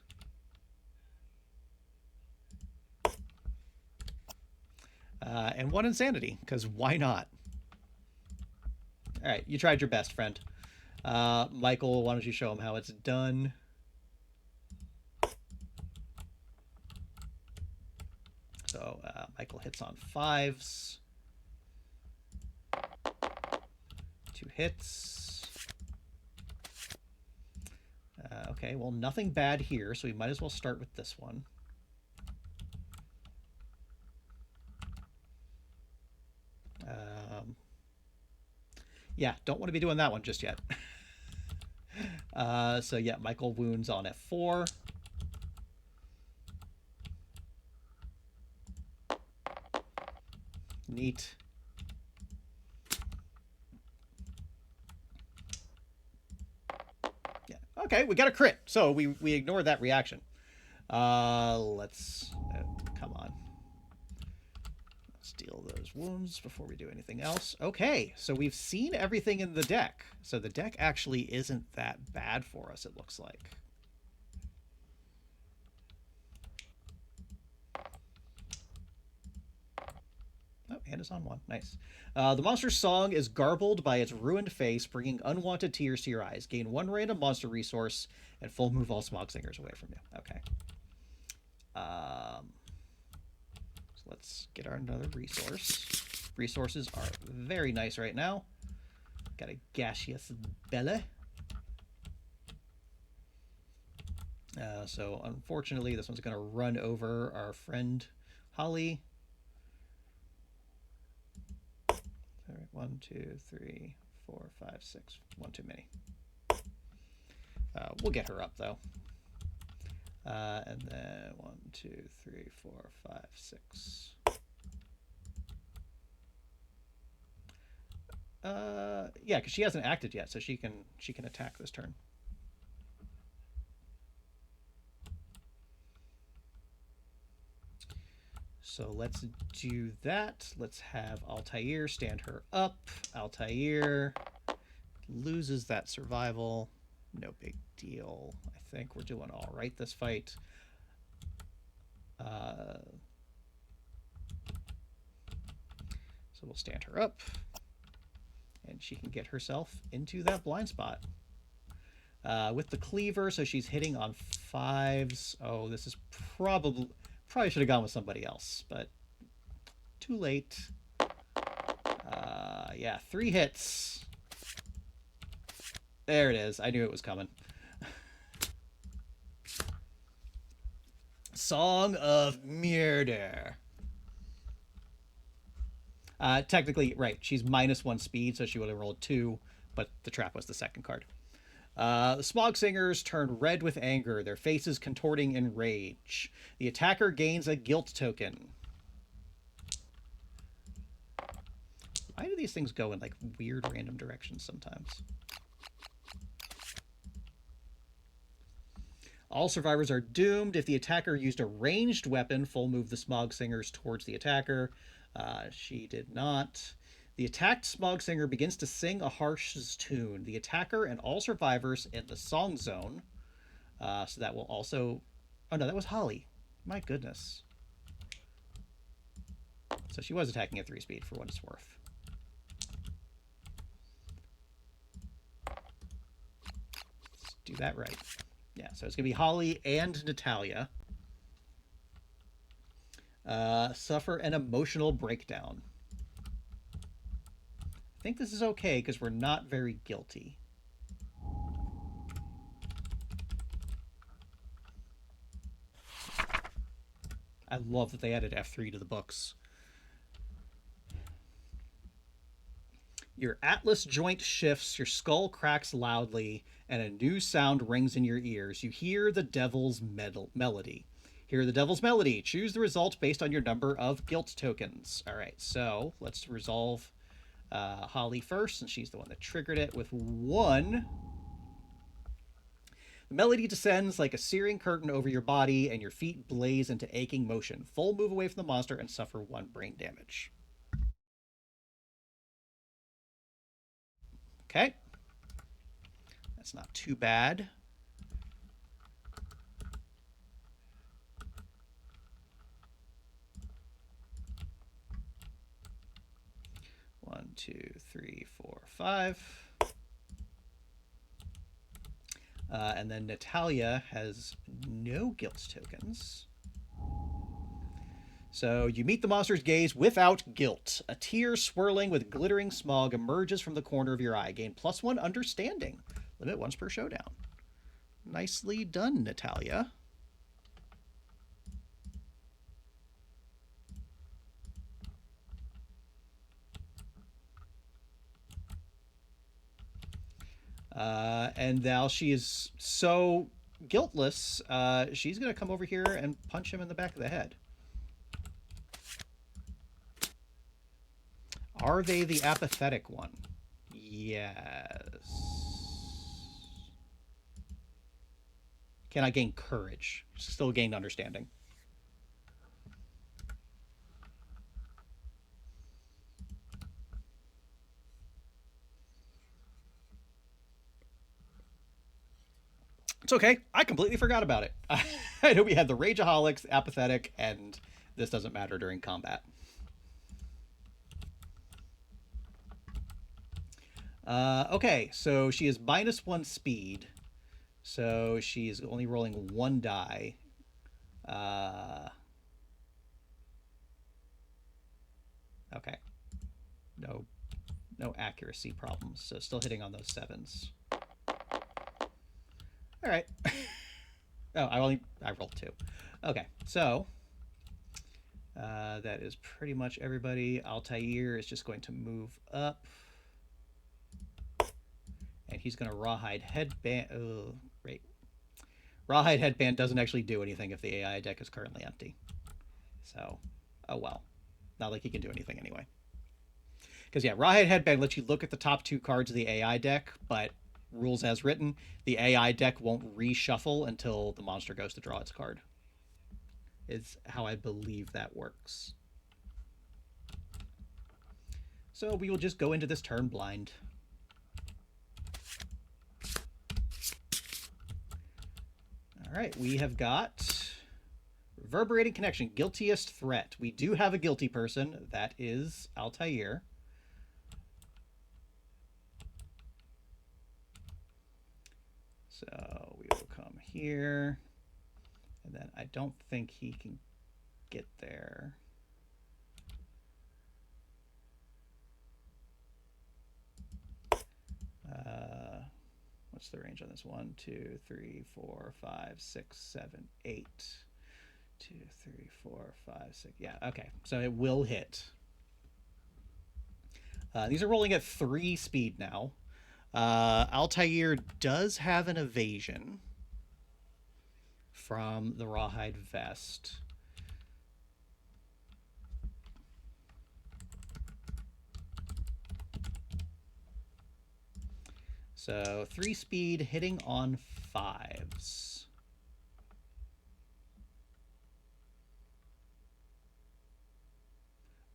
Speaker 1: And 1 insanity, because why not? All right, you tried your best, friend. Michael, why don't you show him how it's done? So Michael hits on 5s. 2 hits. Okay, well, nothing bad here, so we might as well start with this one. Yeah, don't want to be doing that one just yet. So yeah, Michael wounds on F4. Neat. Yeah. Okay, we got a crit. So we ignored that reaction. Let's come on. Let's deal those wounds before we do anything else. Okay, so we've seen everything in the deck. So the deck actually isn't that bad for us, it looks like. Oh, hand is on one. Nice. The monster's song is garbled by its ruined face, bringing unwanted tears to your eyes. Gain one random monster resource and full move all smog singers away from you. Okay. So let's get our another resource. Resources are very nice right now. Got a gaseous belly. So unfortunately, this one's going to run over our friend Holly. All right, 1, 2, 3, 4, 5, 6. One too many. We'll get her up though. And then 1, 2, 3, 4, 5, 6. Yeah, because she hasn't acted yet, so she can attack this turn. So let's do that. Let's have Altair stand her up. Altair loses that survival. No big deal. I think we're doing all right this fight. So we'll stand her up. And she can get herself into that blind spot. With the cleaver, so she's hitting on 5s. Oh, this is probably should have gone with somebody else, but too late. Yeah, 3 hits. There it is. I knew it was coming. Song of Murder. Technically, right, she's -1 speed, so she would have rolled 2, but the trap was the second card. The Smog Singers turn red with anger, their faces contorting in rage. The attacker gains a guilt token. Why do these things go in like weird random directions sometimes? All survivors are doomed. If the attacker used a ranged weapon, full move the Smog Singers towards the attacker. She did not. The attacked Smog Singer begins to sing a harsh tune. The attacker and all survivors in the song zone. So that will also... Oh, no, that was Holly. My goodness. So she was attacking at 3 speed for what it's worth. Let's do that right. Yeah, so it's going to be Holly and Natalia. Suffer an emotional breakdown. I think this is okay because we're not very guilty. I love that they added F3 to the books. Your atlas joint shifts, your skull cracks loudly, and a new sound rings in your ears. You hear the devil's melody. Hear the devil's melody. Choose the result based on your number of guilt tokens. All right, so let's resolve Holly first, since she's the one that triggered it with 1. The melody descends like a searing curtain over your body, and your feet blaze into aching motion. Full move away from the monster and suffer 1 brain damage. Okay. That's not too bad. One, 2, 3, 4, 5. And then Natalia has no guilt tokens. So you meet the monster's gaze without guilt. A tear swirling with glittering smog emerges from the corner of your eye. Gain +1 understanding. Limit once per showdown. Nicely done, Natalia. And now she is so guiltless, she's going to come over here and punch him in the back of the head. Are they the apathetic one? Yes. Can I gain courage? Still gained understanding. It's okay. I completely forgot about it. I know we had the Rageaholics, apathetic, and this doesn't matter during combat. Okay, so she is -1 speed. So she's only rolling one die. Uh, okay. No, no accuracy problems. So still hitting on those sevens. All right. Oh, I rolled two. Okay, so that is pretty much everybody. Altair is just going to move up, and he's going to rawhide headband. Oh, right. Rawhide headband doesn't actually do anything if the AI deck is currently empty. So, oh well. Not like he can do anything anyway. Because yeah, Rawhide headband lets you look at the top two cards of the AI deck, but rules as written, the AI deck won't reshuffle until the monster goes to draw its card. Is how I believe that works. So we will just go into this turn blind. All right, we have got Reverberating Connection, Guiltiest Threat. We do have a guilty person. That is Altair. So we will come here. And then I don't think he can get there. What's the range on this? 1, 2, 3, 4, 5, 6, 7, 8. 2, 3, 4, 5, 6. Yeah, okay. So it will hit. These are rolling at 3 speed now. Altair does have an evasion from the Rawhide Vest. So 3 speed hitting on 5s.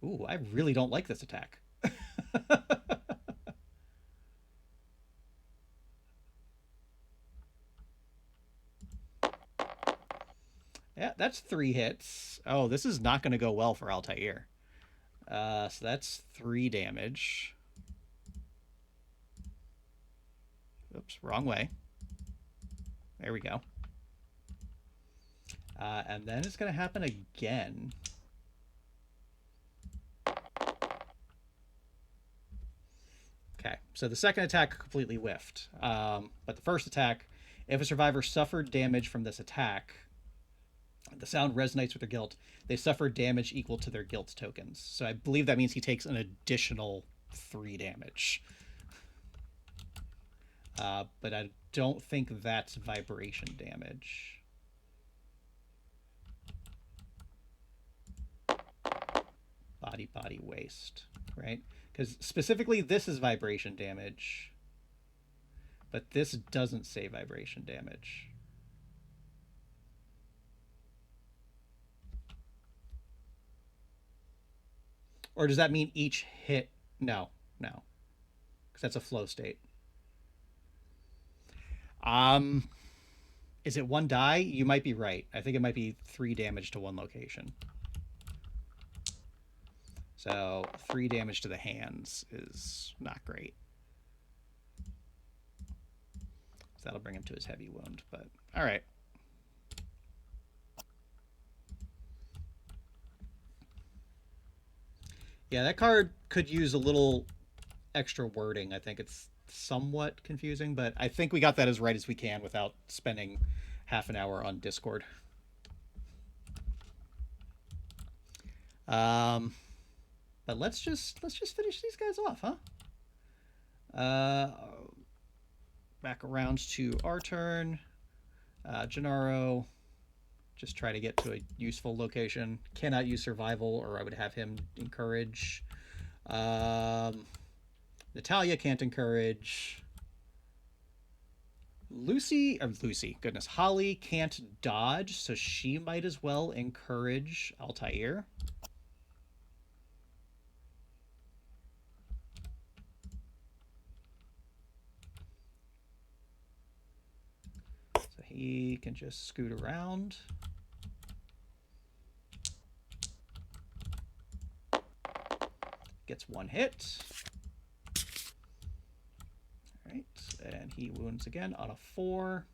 Speaker 1: Ooh, I really don't like this attack. Yeah, that's 3 hits. Oh, this is not going to go well for Altair. So that's 3 damage. Oops, wrong way. There we go. And then it's going to happen again. Okay, so the second attack completely whiffed. But the first attack, if a survivor suffered damage from this attack, the sound resonates with their guilt. They suffer damage equal to their guilt tokens. So I believe that means he takes an additional 3 damage. But I don't think that's vibration damage. Body waste, right? Because specifically this is vibration damage, but this doesn't say vibration damage. Or does that mean each hit? No, no, because that's a flow state. Is it 1 die? You might be right. I think it might be 3 damage to 1 location. So 3 damage to the hands is not great. So that'll bring him to his heavy wound, but all right. Yeah, that card could use a little extra wording. I think it's somewhat confusing, but I think we got that as right as we can without spending half an hour on Discord. But let's just finish these guys off, huh? Back around to our turn. Gennaro, just try to get to a useful location. Cannot use survival, or I would have him encourage. Natalia can't encourage. Goodness, Holly can't dodge, so she might as well encourage Altair. So he can just scoot around. Gets one hit. Right, and he wounds again on a 4.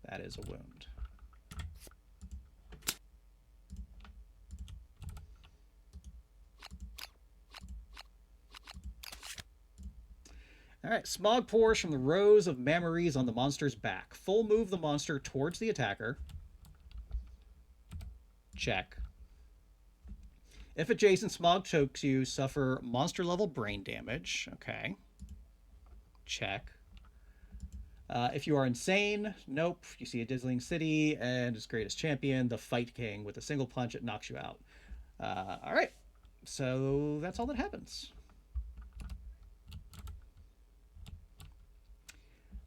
Speaker 1: That is a wound. All right, smog pours from the rows of memories on the monster's back. Full move the monster towards the attacker. Check. If adjacent smog chokes you, suffer monster level brain damage. Okay. Check. If you are insane, nope. You see a Dizzling City and its greatest champion, the Fight King. With a single punch, it knocks you out. All right. So that's all that happens.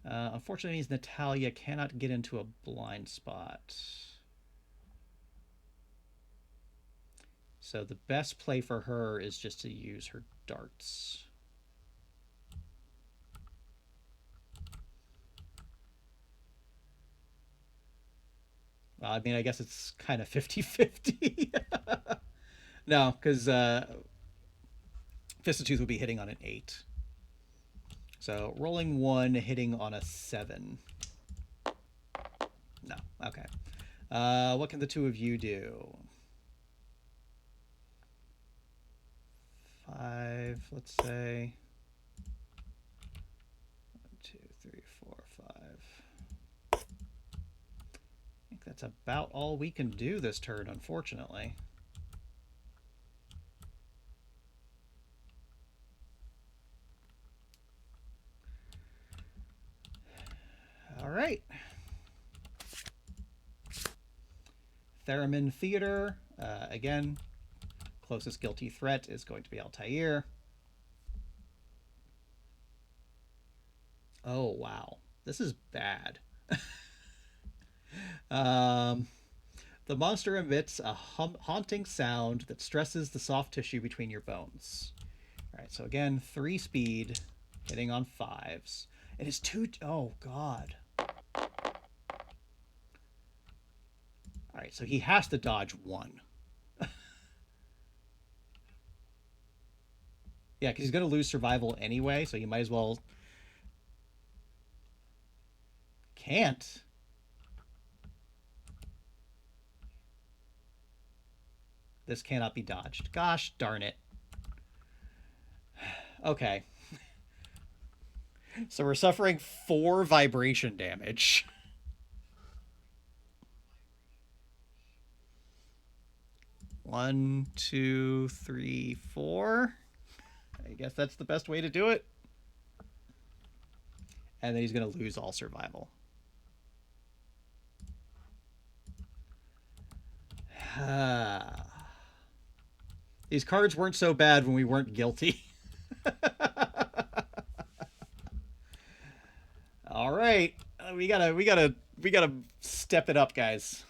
Speaker 1: Unfortunately, means Natalia cannot get into a blind spot. So the best play for her is just to use her darts. Well, I mean, I guess it's kind of 50-50. No, because Fist of Tooth would be hitting on an 8. So rolling 1, hitting on a 7. No, okay. What can the two of you do? 5, let's say. 1, 2, 3, 4, 5. I think that's about all we can do this turn, unfortunately. All right. Theremin Theater. Again, closest guilty threat is going to be Altair. Oh, wow. This is bad. The monster emits a haunting sound that stresses the soft tissue between your bones. All right, so again, 3 speed, hitting on 5s. It is 2... Oh, God. All right, so he has to dodge 1. Yeah, because he's going to lose survival anyway, so you might as well... Can't. This cannot be dodged. Gosh darn it. Okay. So we're suffering 4 vibration damage. One, 2, 3, 4. I guess that's the best way to do it. And then he's going to lose all survival. These cards weren't so bad when we weren't guilty. All right, we gotta step it up, guys.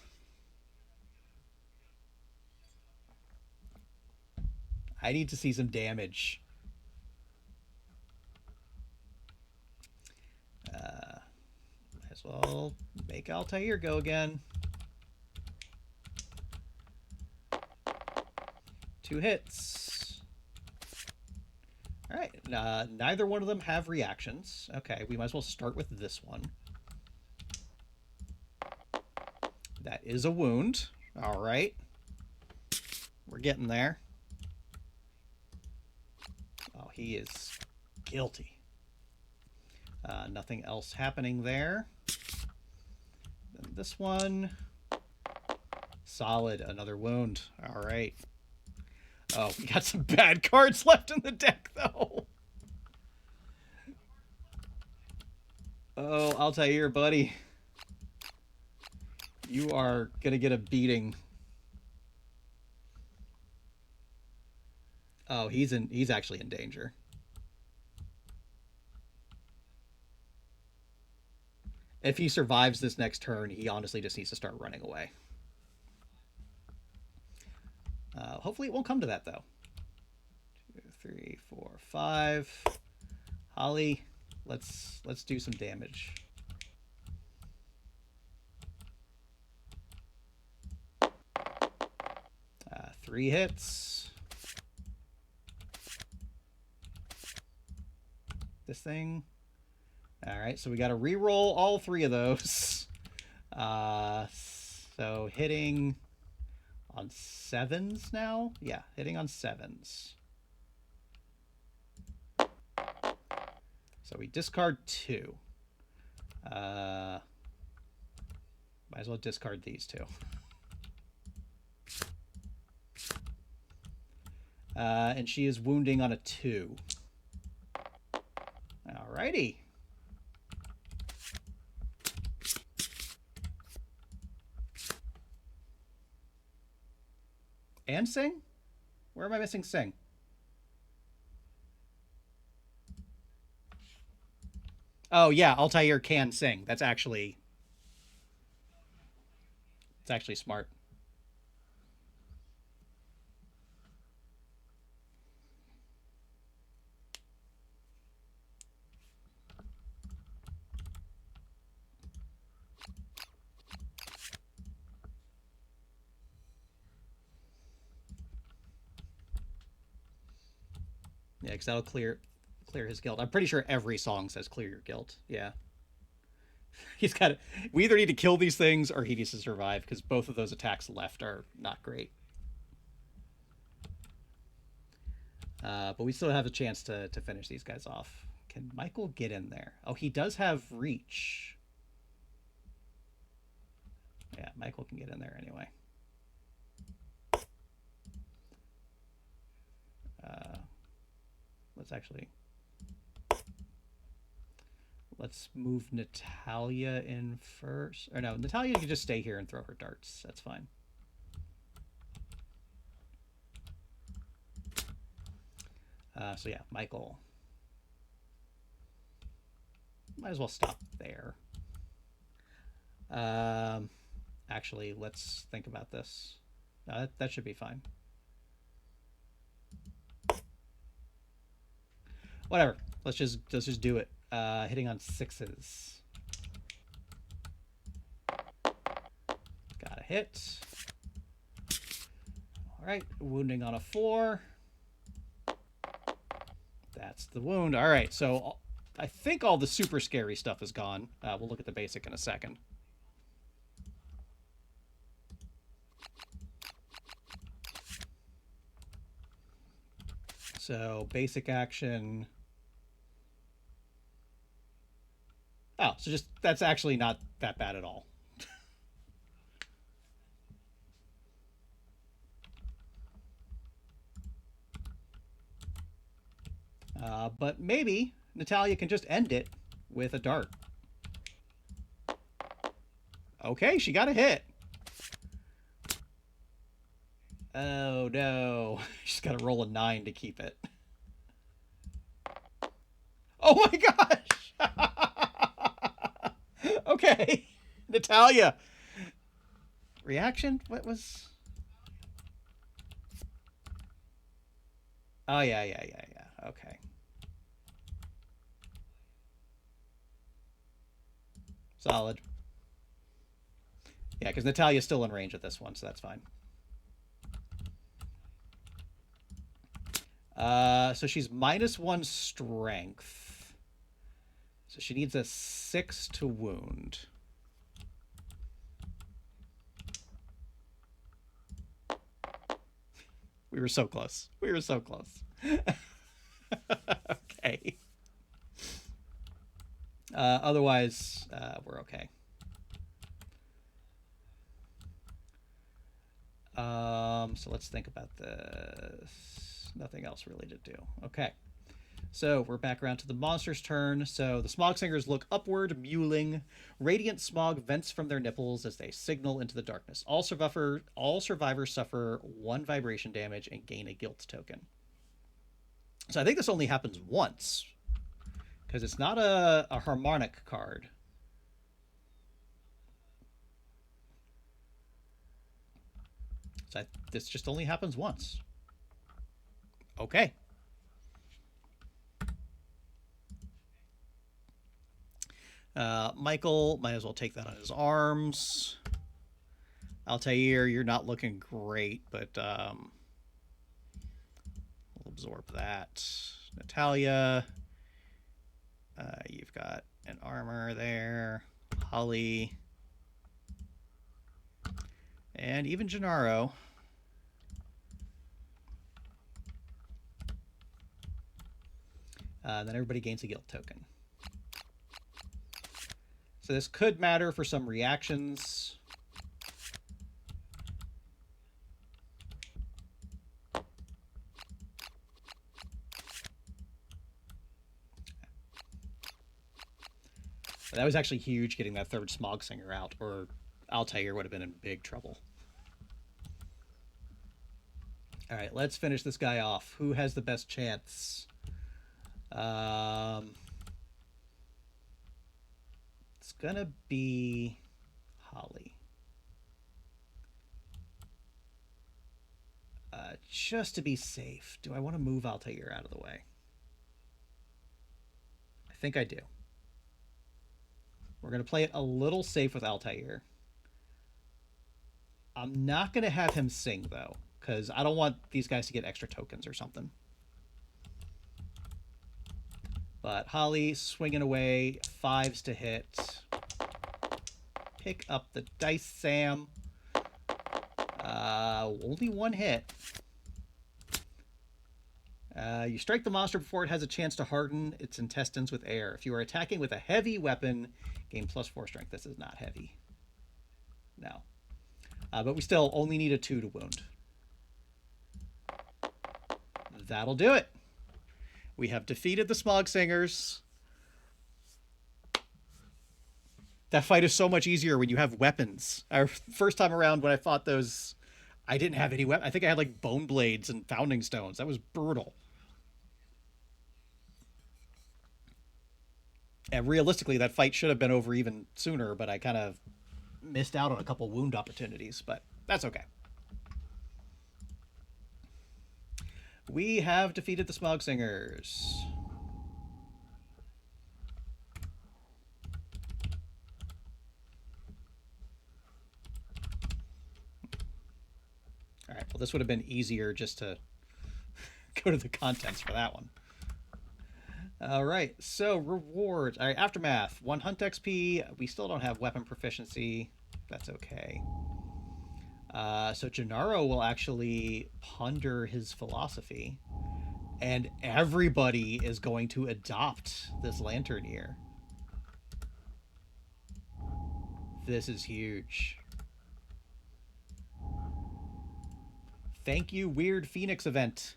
Speaker 1: I need to see some damage. Might as well make Altair go again. 2 hits. All right, neither one of them have reactions. Okay, we might as well start with this one. That is a wound. All right. We're getting there. Oh, he is guilty. Nothing else happening there. Then this one. Solid. Another wound. All right. Oh, we got some bad cards left in the deck, though. Oh, Altair, buddy. You are gonna get a beating. Oh, he's actually in danger. If he survives this next turn, he honestly just needs to start running away. Hopefully it won't come to that though. 2, 3, 4, 5. Holly, let's do some damage. 3 hits. This thing. All right, so we got to re-roll all 3 of those. So hitting on 7s now. Yeah, hitting on 7s. So we discard 2. Might as well discard these 2. And she is wounding on a 2. Alrighty. And sing? Where am I missing sing? Oh yeah, Altair can sing. It's actually smart. Yeah, because that'll clear his guilt. I'm pretty sure every song says clear your guilt. Yeah. He's got to, we either need to kill these things or he needs to survive because both of those attacks left are not great. But we still have a chance to finish these guys off. Can Michael get in there? Oh, he does have reach. Yeah, Michael can get in there anyway. Let's actually... Let's move Natalia in first. Or no, Natalia can just stay here and throw her darts. That's fine. So yeah, Michael. Might as well stop there. Actually, let's think about this. No, that should be fine. Whatever. Let's just do it. Hitting on 6s. Got a hit. All right, wounding on a 4. That's the wound. All right, so I think all the super scary stuff is gone. We'll look at the basic in a second. So basic action. Oh, so just that's actually not that bad at all. But maybe Natalia can just end it with a dart. Okay, she got a hit. Oh no, she's got to roll a 9 to keep it. Oh my gosh. Okay, Natalia. Reaction? What was? Oh yeah. Okay. Solid. Yeah, because Natalia's still in range at this one, so that's fine. So she's -1 strength. So she needs a 6 to wound. We were so close. We were so close. Okay. Otherwise, we're okay. So let's think about this. Nothing else really to do. Okay. So we're back around to the monster's turn. So the smog singers look upward, mewling. Radiant smog vents from their nipples as they signal into the darkness. All survivors suffer 1 vibration damage and gain a guilt token. So I think this only happens once, because it's not a harmonic card. So this just only happens once. Okay. Michael might as well take that on his arms. Altair, you're not looking great, but we'll absorb that. Natalia, you've got an armor there. Holly. And even Gennaro. Then everybody gains a guilt token. So this could matter for some reactions. That was actually huge, getting that 3rd Smog Singer out, or Altair would have been in big trouble. All right, let's finish this guy off. Who has the best chance? It's gonna be Holly. Just to be safe, do I want to move Altair out of the way? I think I do. We're going to play it a little safe with Altair. I'm not going to have him sing, though, because I don't want these guys to get extra tokens or something. But Holly swinging away, 5s to hit. Pick up the dice, Sam. Only 1 hit. You strike the monster before it has a chance to harden its intestines with air. If you are attacking with a heavy weapon, gain +4 strength. This is not heavy. No. But we still only need a 2 to wound. That'll do it. We have defeated the Smog Singers. That fight is so much easier when you have weapons. Our first time around when I fought those, I didn't have any weapons. I think I had like bone blades and founding stones. That was brutal. And realistically, that fight should have been over even sooner, but I kind of missed out on a couple wound opportunities, but that's okay. We have defeated the Smog Singers. All right, well, this would have been easier just to go to the contents for that one. All right, so rewards. All right, Aftermath, 1 hunt XP. We still don't have weapon proficiency. That's okay. So Gennaro will actually ponder his philosophy, and everybody is going to adopt this lantern here. This is huge. Thank you, Weird Phoenix event.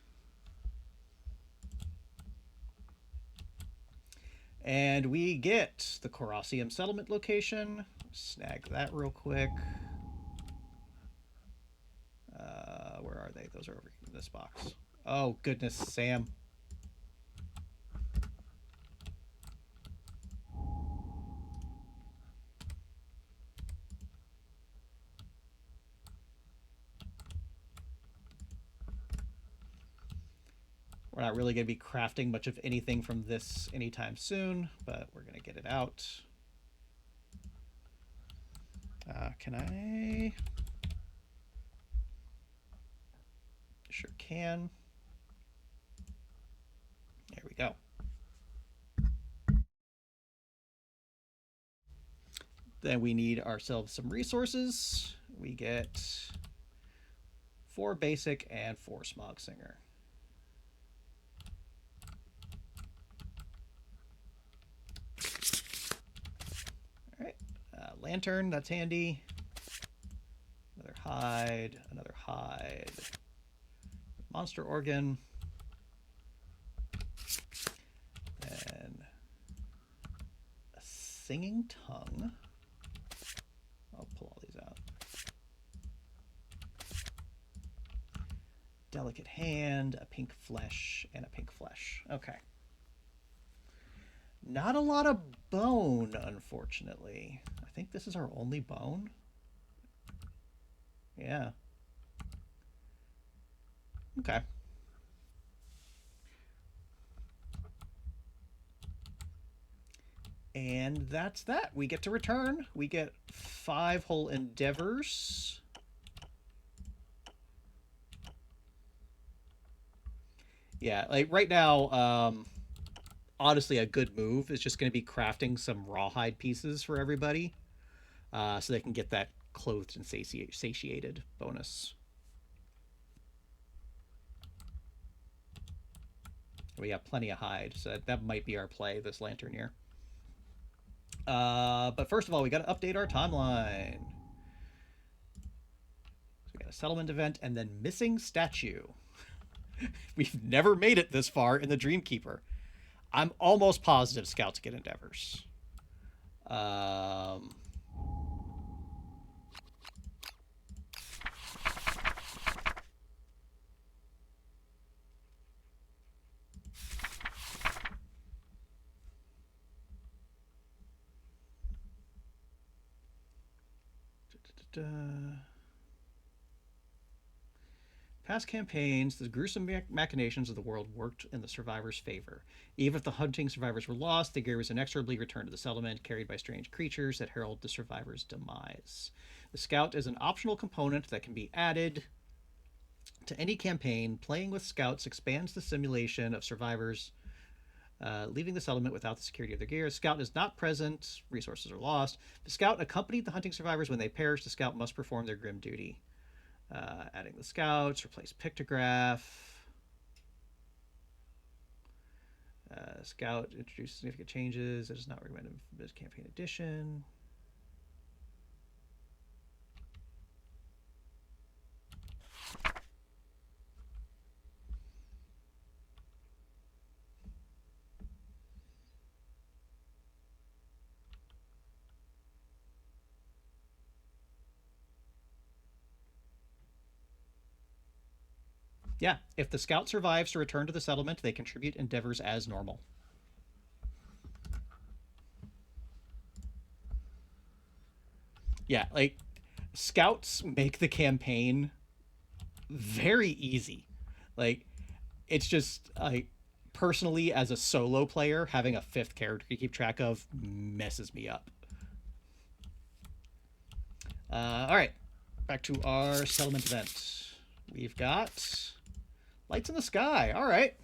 Speaker 1: And we get the Colosseum settlement location. Snag that real quick. Where are they? Those are over in this box. Oh, goodness, Sam. We're not really going to be crafting much of anything from this anytime soon, but we're going to get it out. Can I? Sure can. There we go. Then we need ourselves some resources. We get 4 basic and 4 Smog Singer. All right, lantern, that's handy. Another hide, another hide. Monster organ. Singing Tongue. I'll pull all these out. Delicate Hand, a Pink Flesh, and a Pink Flesh. Okay. Not a lot of bone, unfortunately. I think this is our only bone. Yeah. Okay. And that's that. We get to return. We get 5 whole endeavors. Yeah, like right now, honestly, a good move is just going to be crafting some rawhide pieces for everybody, so they can get that clothed and satiated bonus. We have plenty of hide, so that might be our play this lantern year. But first of all, we got to update our timeline. So we got a settlement event and then missing statue. We've never made it this far in the Dreamkeeper. I'm almost positive scouts get endeavors. Past campaigns, the gruesome machinations of the world worked in the survivors' favor. Even if the hunting survivors were lost, the gear was inexorably returned to the settlement, carried by strange creatures that herald the survivors' demise. The scout is an optional component that can be added to any campaign. Playing with scouts expands the simulation of survivors leaving the settlement without the security of their gear. The scout is not present. Resources are lost. The scout accompanied the hunting survivors when they perished. The scout must perform their grim duty. Adding the scouts, replace pictograph. Scout introduces significant changes. It is not recommended for this campaign edition. Yeah, if the scout survives to return to the settlement, they contribute endeavors as normal. Yeah, like scouts make the campaign very easy. Like it's just like personally as a solo player, having a 5th character to keep track of messes me up. All right, back to our settlement event. We've got lights in the sky. All right.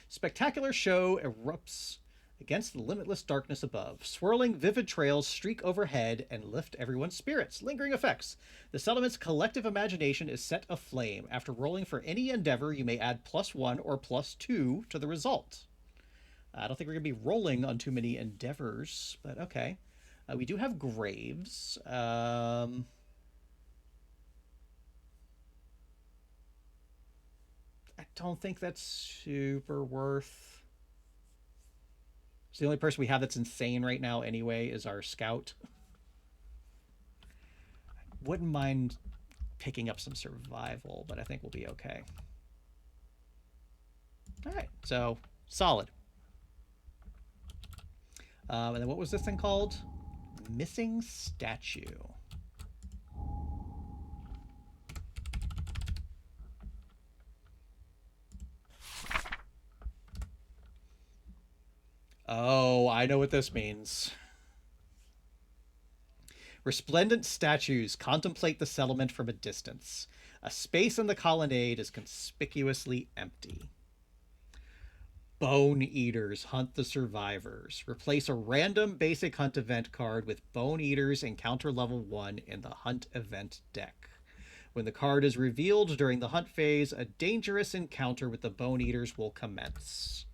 Speaker 1: Spectacular show erupts against the limitless darkness above. Swirling, vivid trails streak overhead and lift everyone's spirits. Lingering effects. The settlement's collective imagination is set aflame. After rolling for any endeavor, you may add +1 or +2 to the result. I don't think we're going to be rolling on too many endeavors, but okay. We do have graves. I don't think that's super worth. So the only person we have that's insane right now anyway is our scout. Wouldn't mind picking up some survival, but I think we'll be okay. All right, so solid. And then what was this thing called? Missing statue. Oh, I know what this means. Resplendent statues contemplate the settlement from a distance. A space in the colonnade is conspicuously empty. Bone Eaters hunt the survivors. Replace a random basic hunt event card with Bone Eaters encounter level 1 in the hunt event deck. When the card is revealed during the hunt phase, a dangerous encounter with the Bone Eaters will commence.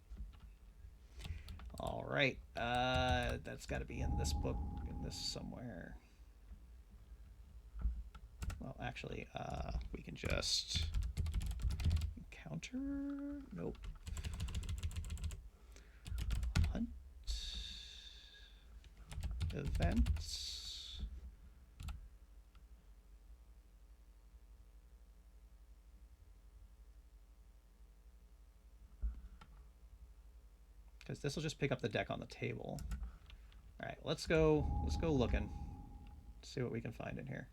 Speaker 1: All right, that's got to be in this book, in this somewhere. Well, actually, we can just encounter. Nope. Hunt. events. Because this will just pick up the deck on the table. All right, let's go looking. See what we can find in here.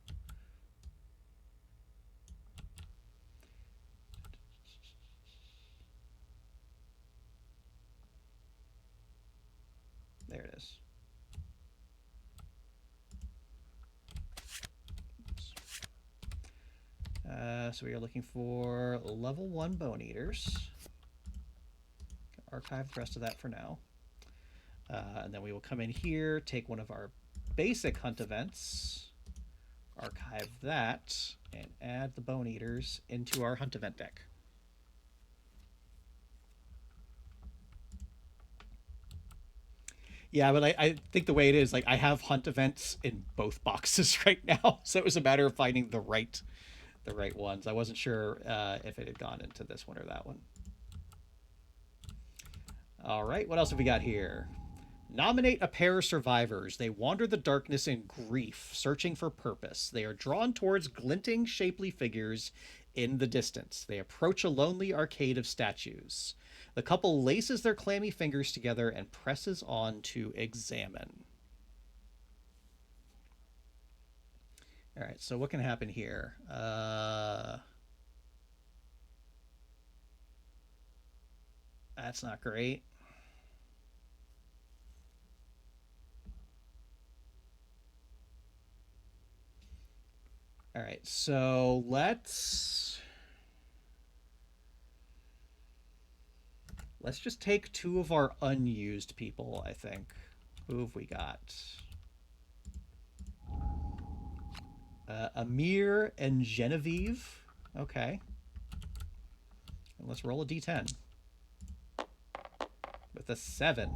Speaker 1: There it is. So we are looking for level 1 Bone Eaters. Archive the rest of that for now. And then we will come in here, take one of our basic hunt events, archive that, and add the Bone Eaters into our hunt event deck. Yeah, but I think the way it is, like, I have hunt events in both boxes right now, so it was a matter of finding the right ones. I wasn't sure if it had gone into this one or that one. All right, what else have we got here? Nominate a pair of survivors. They wander the darkness in grief, searching for purpose. They are drawn towards glinting, shapely figures in the distance. They approach a lonely arcade of statues. The couple laces their clammy fingers together and presses on to examine. All right, so what can happen here? That's not great. All right, so let's just take 2 of our unused people, I think. Who have we got? Amir and Genevieve. Okay. And let's roll a d10. With a 7.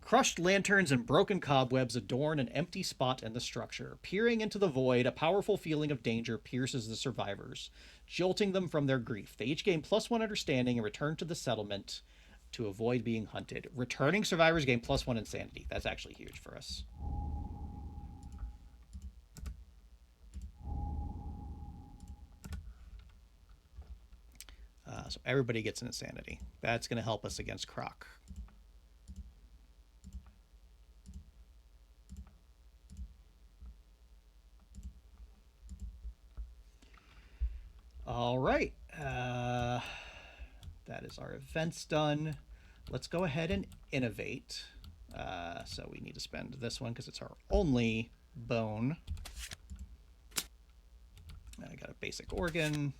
Speaker 1: Crushed lanterns and broken cobwebs adorn an empty spot in the structure. Peering into the void, a powerful feeling of danger pierces the survivors, jolting them from their grief. They each gain +1 understanding and return to the settlement to avoid being hunted. Returning survivors gain +1 insanity. That's actually huge for us. So everybody gets an insanity. That's going to help us against Croc. All right. That is our events done. Let's go ahead and innovate. So we need to spend this one because it's our only bone. I got a basic organ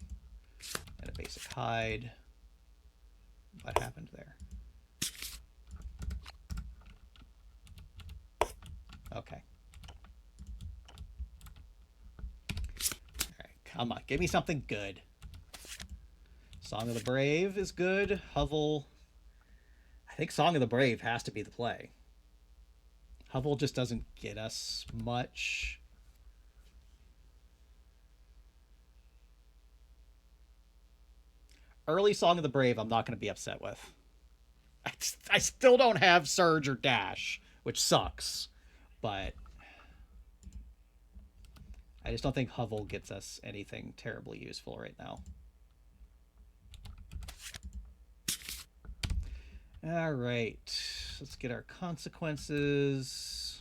Speaker 1: and a basic hide. What happened there? Okay. All right, come on, give me something good. Song of the Brave is good. Hovel. I think Song of the Brave has to be the play. Hovel just doesn't get us much. Early Song of the Brave, I'm not going to be upset with. I still don't have Surge or Dash, which sucks. But I just don't think Hovel gets us anything terribly useful right now. All right. Let's get our consequences.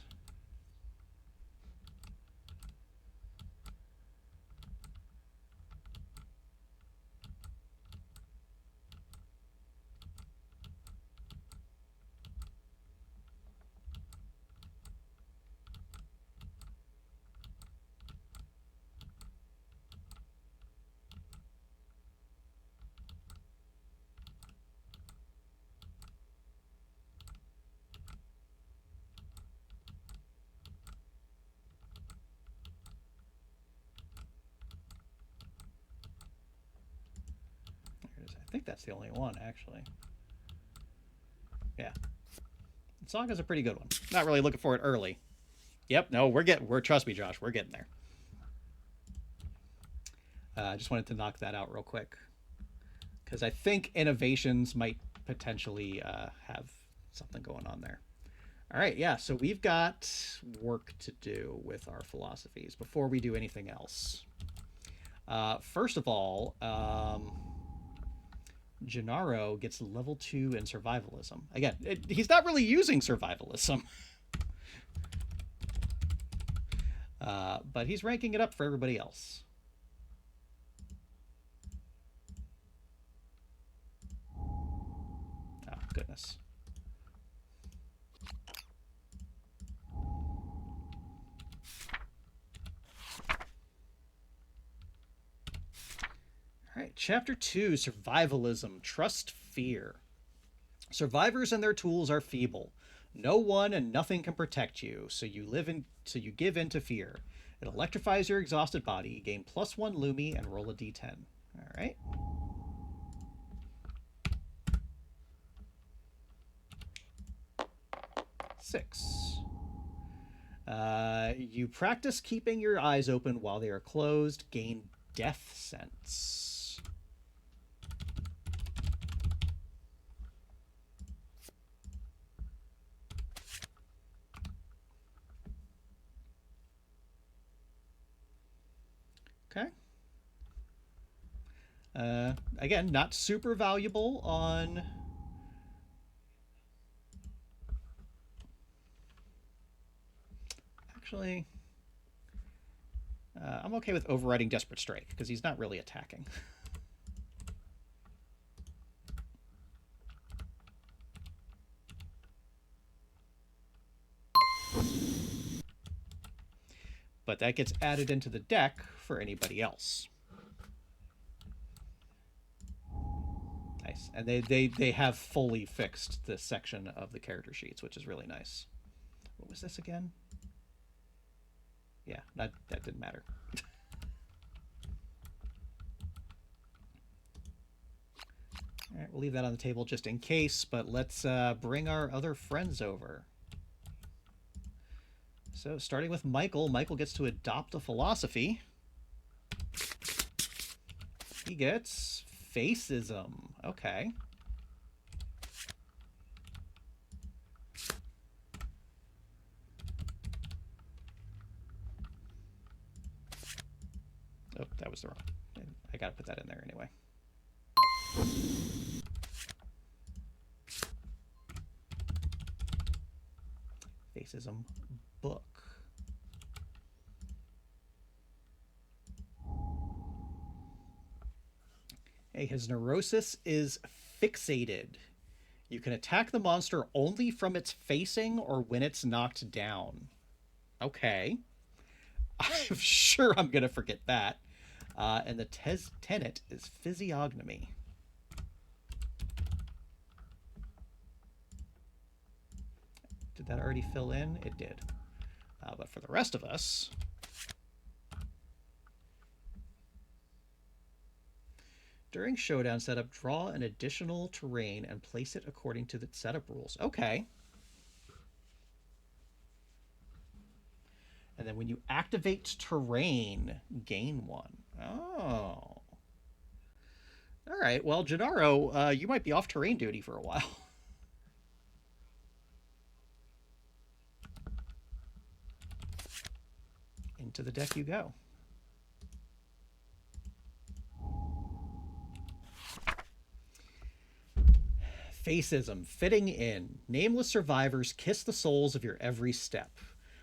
Speaker 1: I think that's the only one, actually. Yeah. Saga's a pretty good one. Not really looking for it early. Yep, no, we're trust me, Josh, we're getting there. I just wanted to knock that out real quick. Because I think innovations might potentially have something going on there. All right, yeah, so we've got work to do with our philosophies before we do anything else. First of all, Gennaro gets level 2 in survivalism. Again, he's not really using survivalism, but he's ranking it up for everybody else. Oh, goodness. All right, Chapter 2, Survivalism, Trust Fear. Survivors and their tools are feeble. No one and nothing can protect you, so you give in to fear. It electrifies your exhausted body. Gain +1 Lumi and roll a d10. All right. Six. You practice keeping your eyes open while they are closed. Gain death sense. Okay. Again, not super valuable on. Actually, I'm okay with overriding Desperate Strike because he's not really attacking. But that gets added into the deck for anybody else. Nice. And they have fully fixed this section of the character sheets, which is really nice. What was this again? Yeah, that didn't matter. All right, we'll leave that on the table just in case, but let's bring our other friends over. So starting with Michael, Michael gets to adopt a philosophy. He gets Facism. Okay. Oh, that was the wrong. I gotta put that in there anyway. Facism book. Hey, his neurosis is fixated. You can attack the monster only from its facing or when it's knocked down. Okay. I'm sure I'm going to forget that. And the tenet is physiognomy. Did that already fill in? It did. But for the rest of us, during Showdown setup, draw an additional terrain and place it according to the setup rules. Okay. And then when you activate terrain, gain 1. Oh. All right. Well, Gennaro, you might be off terrain duty for a while. Into the deck you go. Facism, fitting in. Nameless survivors kiss the souls of your every step.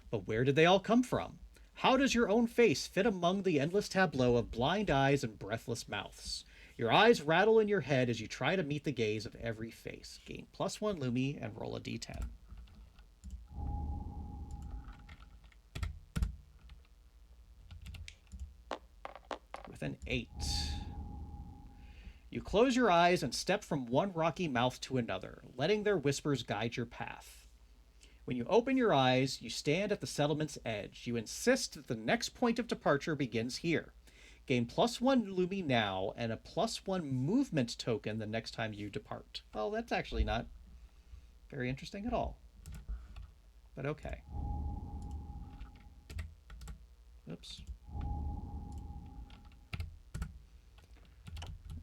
Speaker 1: But where did they all come from? How does your own face fit among the endless tableau of blind eyes and breathless mouths? Your eyes rattle in your head as you try to meet the gaze of every face. Gain +1 Lumi and roll a d10. With an 8. You close your eyes and step from one rocky mouth to another, letting their whispers guide your path. When you open your eyes, you stand at the settlement's edge. You insist that the next point of departure begins here. Gain +1 Lumi now and a +1 movement token the next time you depart. Well, that's actually not very interesting at all. But okay. Oops.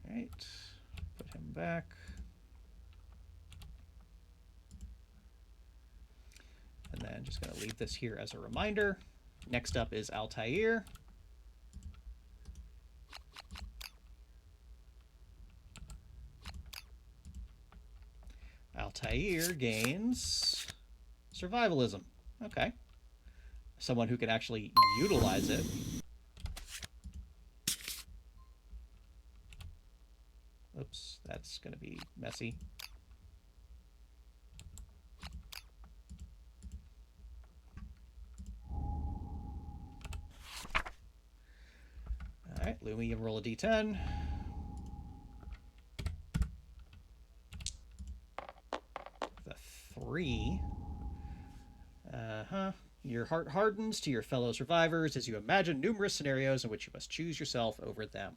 Speaker 1: Alright. Put him back. And just going to leave this here as a reminder. Next up is Altair. Altair gains survivalism. Okay. Someone who can actually utilize it. Oops, that's going to be messy. All right, Lumi, you roll a d10. The 3. Your heart hardens to your fellow survivors as you imagine numerous scenarios in which you must choose yourself over them.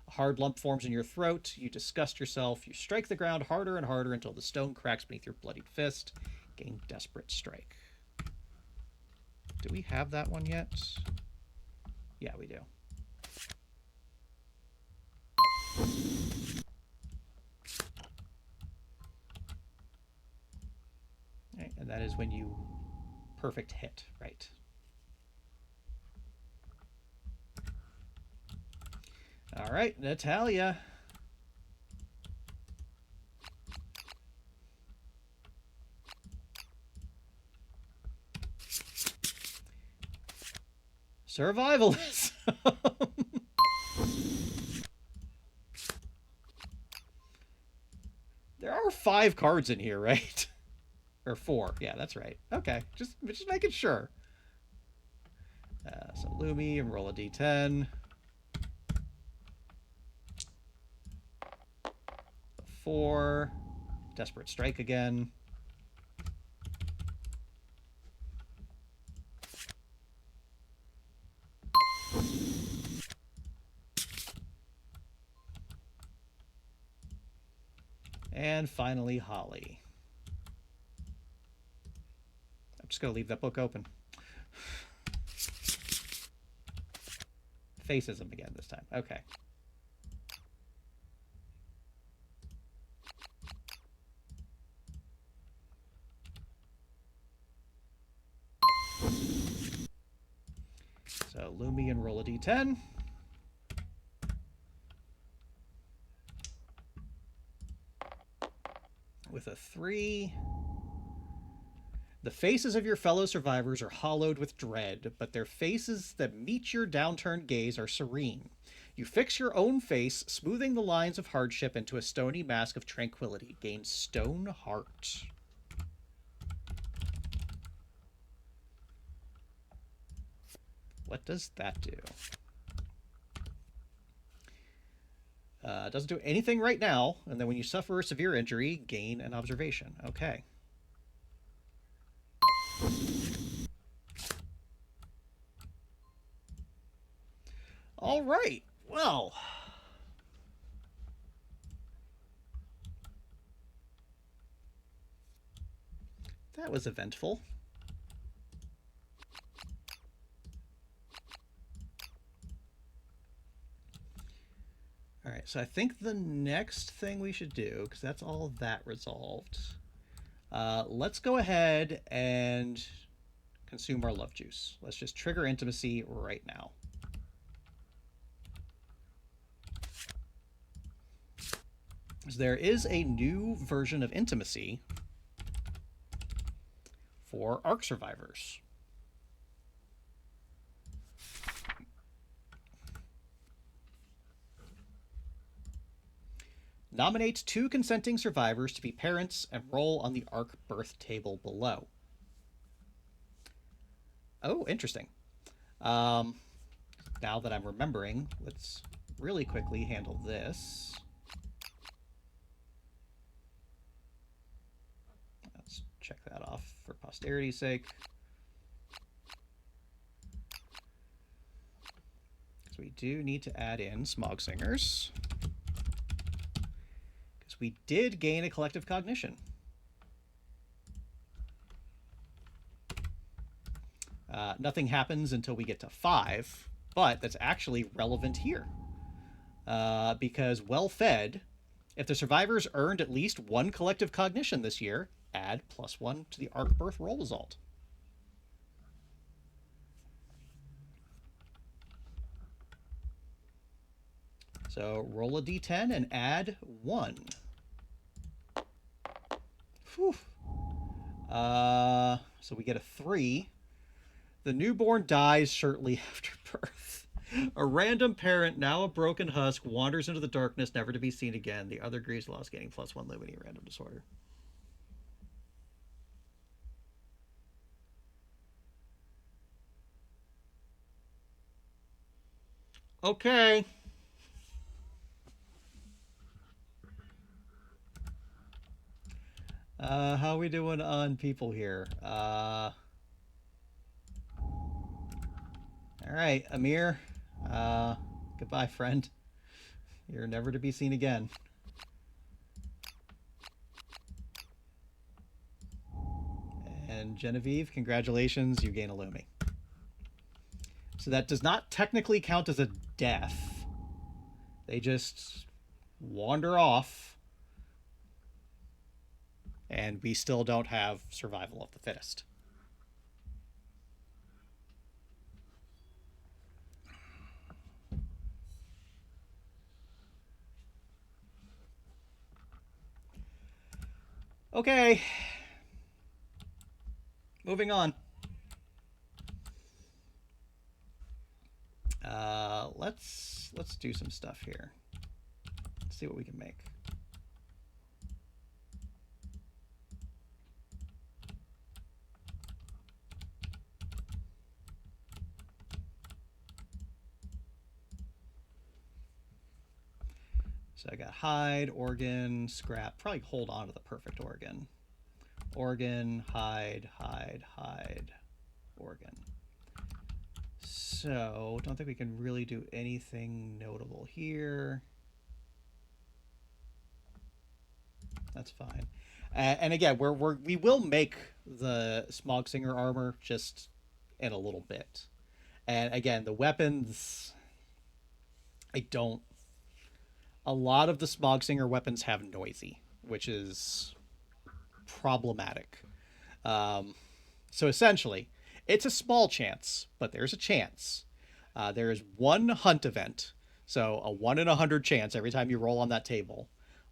Speaker 1: A hard lump forms in your throat. You disgust yourself. You strike the ground harder and harder until the stone cracks beneath your bloodied fist. Gain Desperate Strike. Do we have that one yet? Yeah, we do. Right, and that is when you perfect hit, right? All right, Natalia. Survivalism. There are 5 cards in here, right? Or 4. Yeah, that's right. Okay, just making sure. So Lumi, and roll a d10. 4. Desperate Strike again. And finally, Holly. I'm just going to leave that book open. Faces him again this time. Okay. So Lumi and roll a d10. With a 3. The faces of your fellow survivors are hollowed with dread, but their faces that meet your downturned gaze are serene. You fix your own face, smoothing the lines of hardship into a stony mask of tranquility. Gain Stone Heart. What does that do? Doesn't do anything right now, and then when you suffer a severe injury, gain an observation. Okay. All right. Well, that was eventful. All right, so I think the next thing we should do, because that's all that resolved, let's go ahead and consume our love juice. Let's just trigger intimacy right now. So there is a new version of intimacy for ARC survivors. Nominate 2 consenting survivors to be parents and roll on the ARC birth table below. Oh, interesting. Now that I'm remembering, let's really quickly handle this. Let's check that off for posterity's sake. Because we do need to add in Smog Singers. We did gain a collective cognition. Nothing happens until we get to 5, but that's actually relevant here. Because well-fed, if the survivors earned at least 1 collective cognition this year, add +1 to the ARC birth roll result. So roll a d10 and add 1. Whew. So we get a 3. The newborn dies shortly after birth. A random parent, now a broken husk, wanders into the darkness, never to be seen again. The other grieves loss, gaining +1 living random disorder. Okay. How are we doing on people here? All right, Amir. Goodbye, friend. You're never to be seen again. And Genevieve, congratulations, you gain a Lumi. So that does not technically count as a death. They just wander off, and we still don't have survival of the fittest. Okay. Moving on. Let's do some stuff here. Let's see what we can make. So I got hide, organ, scrap. Probably hold on to the perfect organ. Organ, hide, hide, hide, organ. So don't think we can really do anything notable here. That's fine. And again, we will make the Smog Singer armor just in a little bit. And again, the weapons, I don't. A lot of the Smog Singer weapons have noisy, which is problematic. So essentially, it's a small chance, but there's a chance. There is one hunt event, so a 1 in 100 chance every time you roll on that table,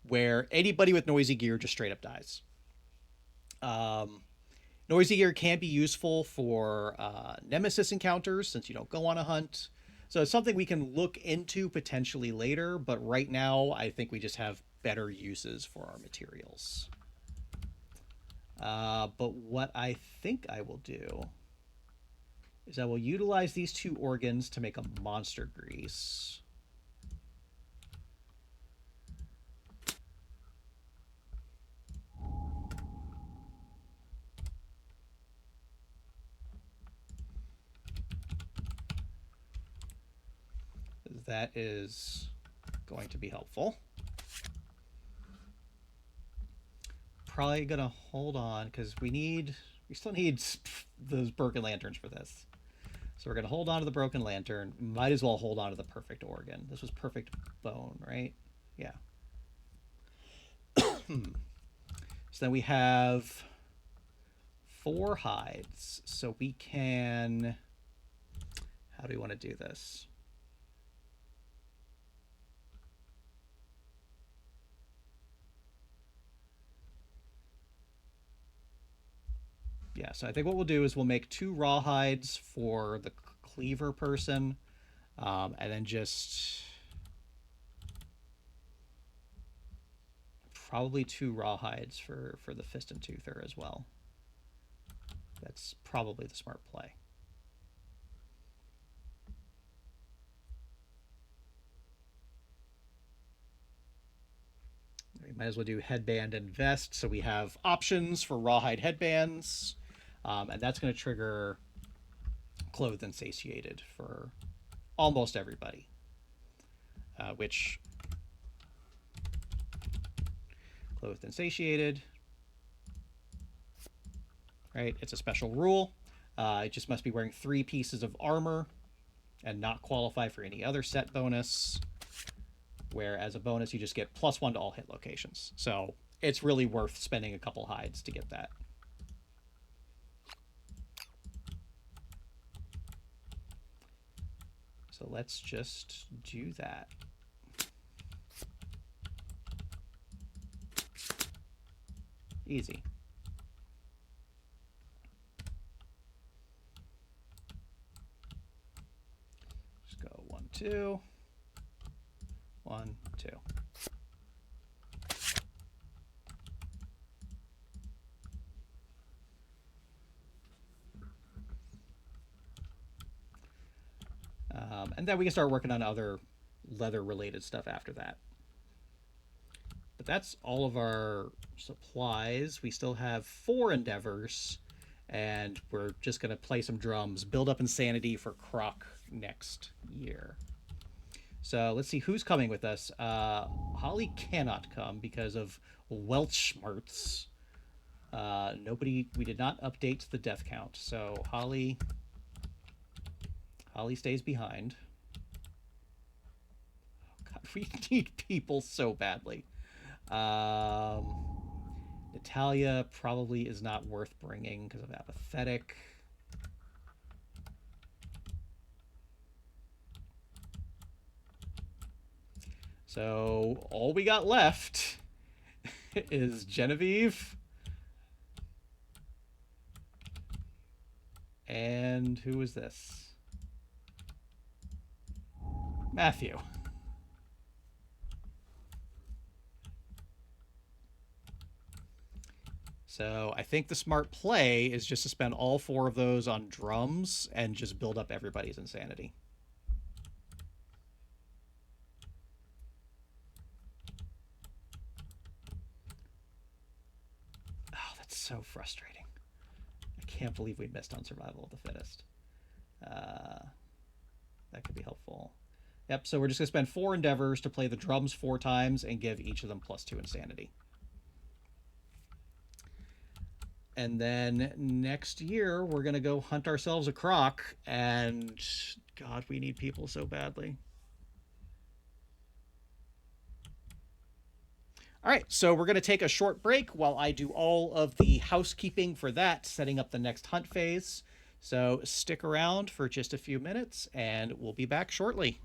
Speaker 1: where anybody with noisy gear just straight up dies. Noisy gear can be useful for nemesis encounters since you don't go on a hunt. So it's something we can look into potentially later, but right now I think we just have better uses for our materials. But what I think I will do is I will utilize these 2 organs to make a monster grease. That is going to be helpful. Probably gonna hold on because we still need those broken lanterns for this. So we're gonna hold on to the broken lantern. Might as well hold on to the perfect organ. This was perfect bone, right? Yeah. So then we have 4 hides. So we can. How do we want to do this? Yeah, so I think what we'll do is we'll make 2 raw hides for the cleaver person, and then just probably 2 raw hides for the fist and toother as well. That's probably the smart play. We might as well do headband and vest, so we have options for rawhide headbands, and that's going to trigger clothed and satiated for almost everybody, which clothed and satiated, right? It's a special rule. It just must be wearing 3 pieces of armor and not qualify for any other set bonus, where as a bonus you just get +1 to all hit locations. So it's really worth spending a couple hides to get that. So let's just do that. Easy. Just go 1, 2. 1, 2. And then we can start working on other leather-related stuff after that. But that's all of our supplies. We still have 4 endeavors, and we're just going to play some drums, build up insanity for Croc next year. So let's see who's coming with us. Holly cannot come because of Welchmarts. Nobody. We did not update the death count, so Holly stays behind. Oh God, we need people so badly. Natalia probably is not worth bringing because of apathetic. So all we got left is Genevieve. And who is this? Matthew. So I think the smart play is just to spend all 4 of those on drums and just build up everybody's insanity. Oh, that's so frustrating. I can't believe we missed on survival of the fittest. That could be helpful. Yep, so we're just going to spend 4 endeavors to play the drums 4 times and give each of them +2 insanity. And then next year, we're going to go hunt ourselves a croc, and God, we need people so badly. All right, so we're going to take a short break while I do all of the housekeeping for that, setting up the next hunt phase. So stick around for just a few minutes, and we'll be back shortly.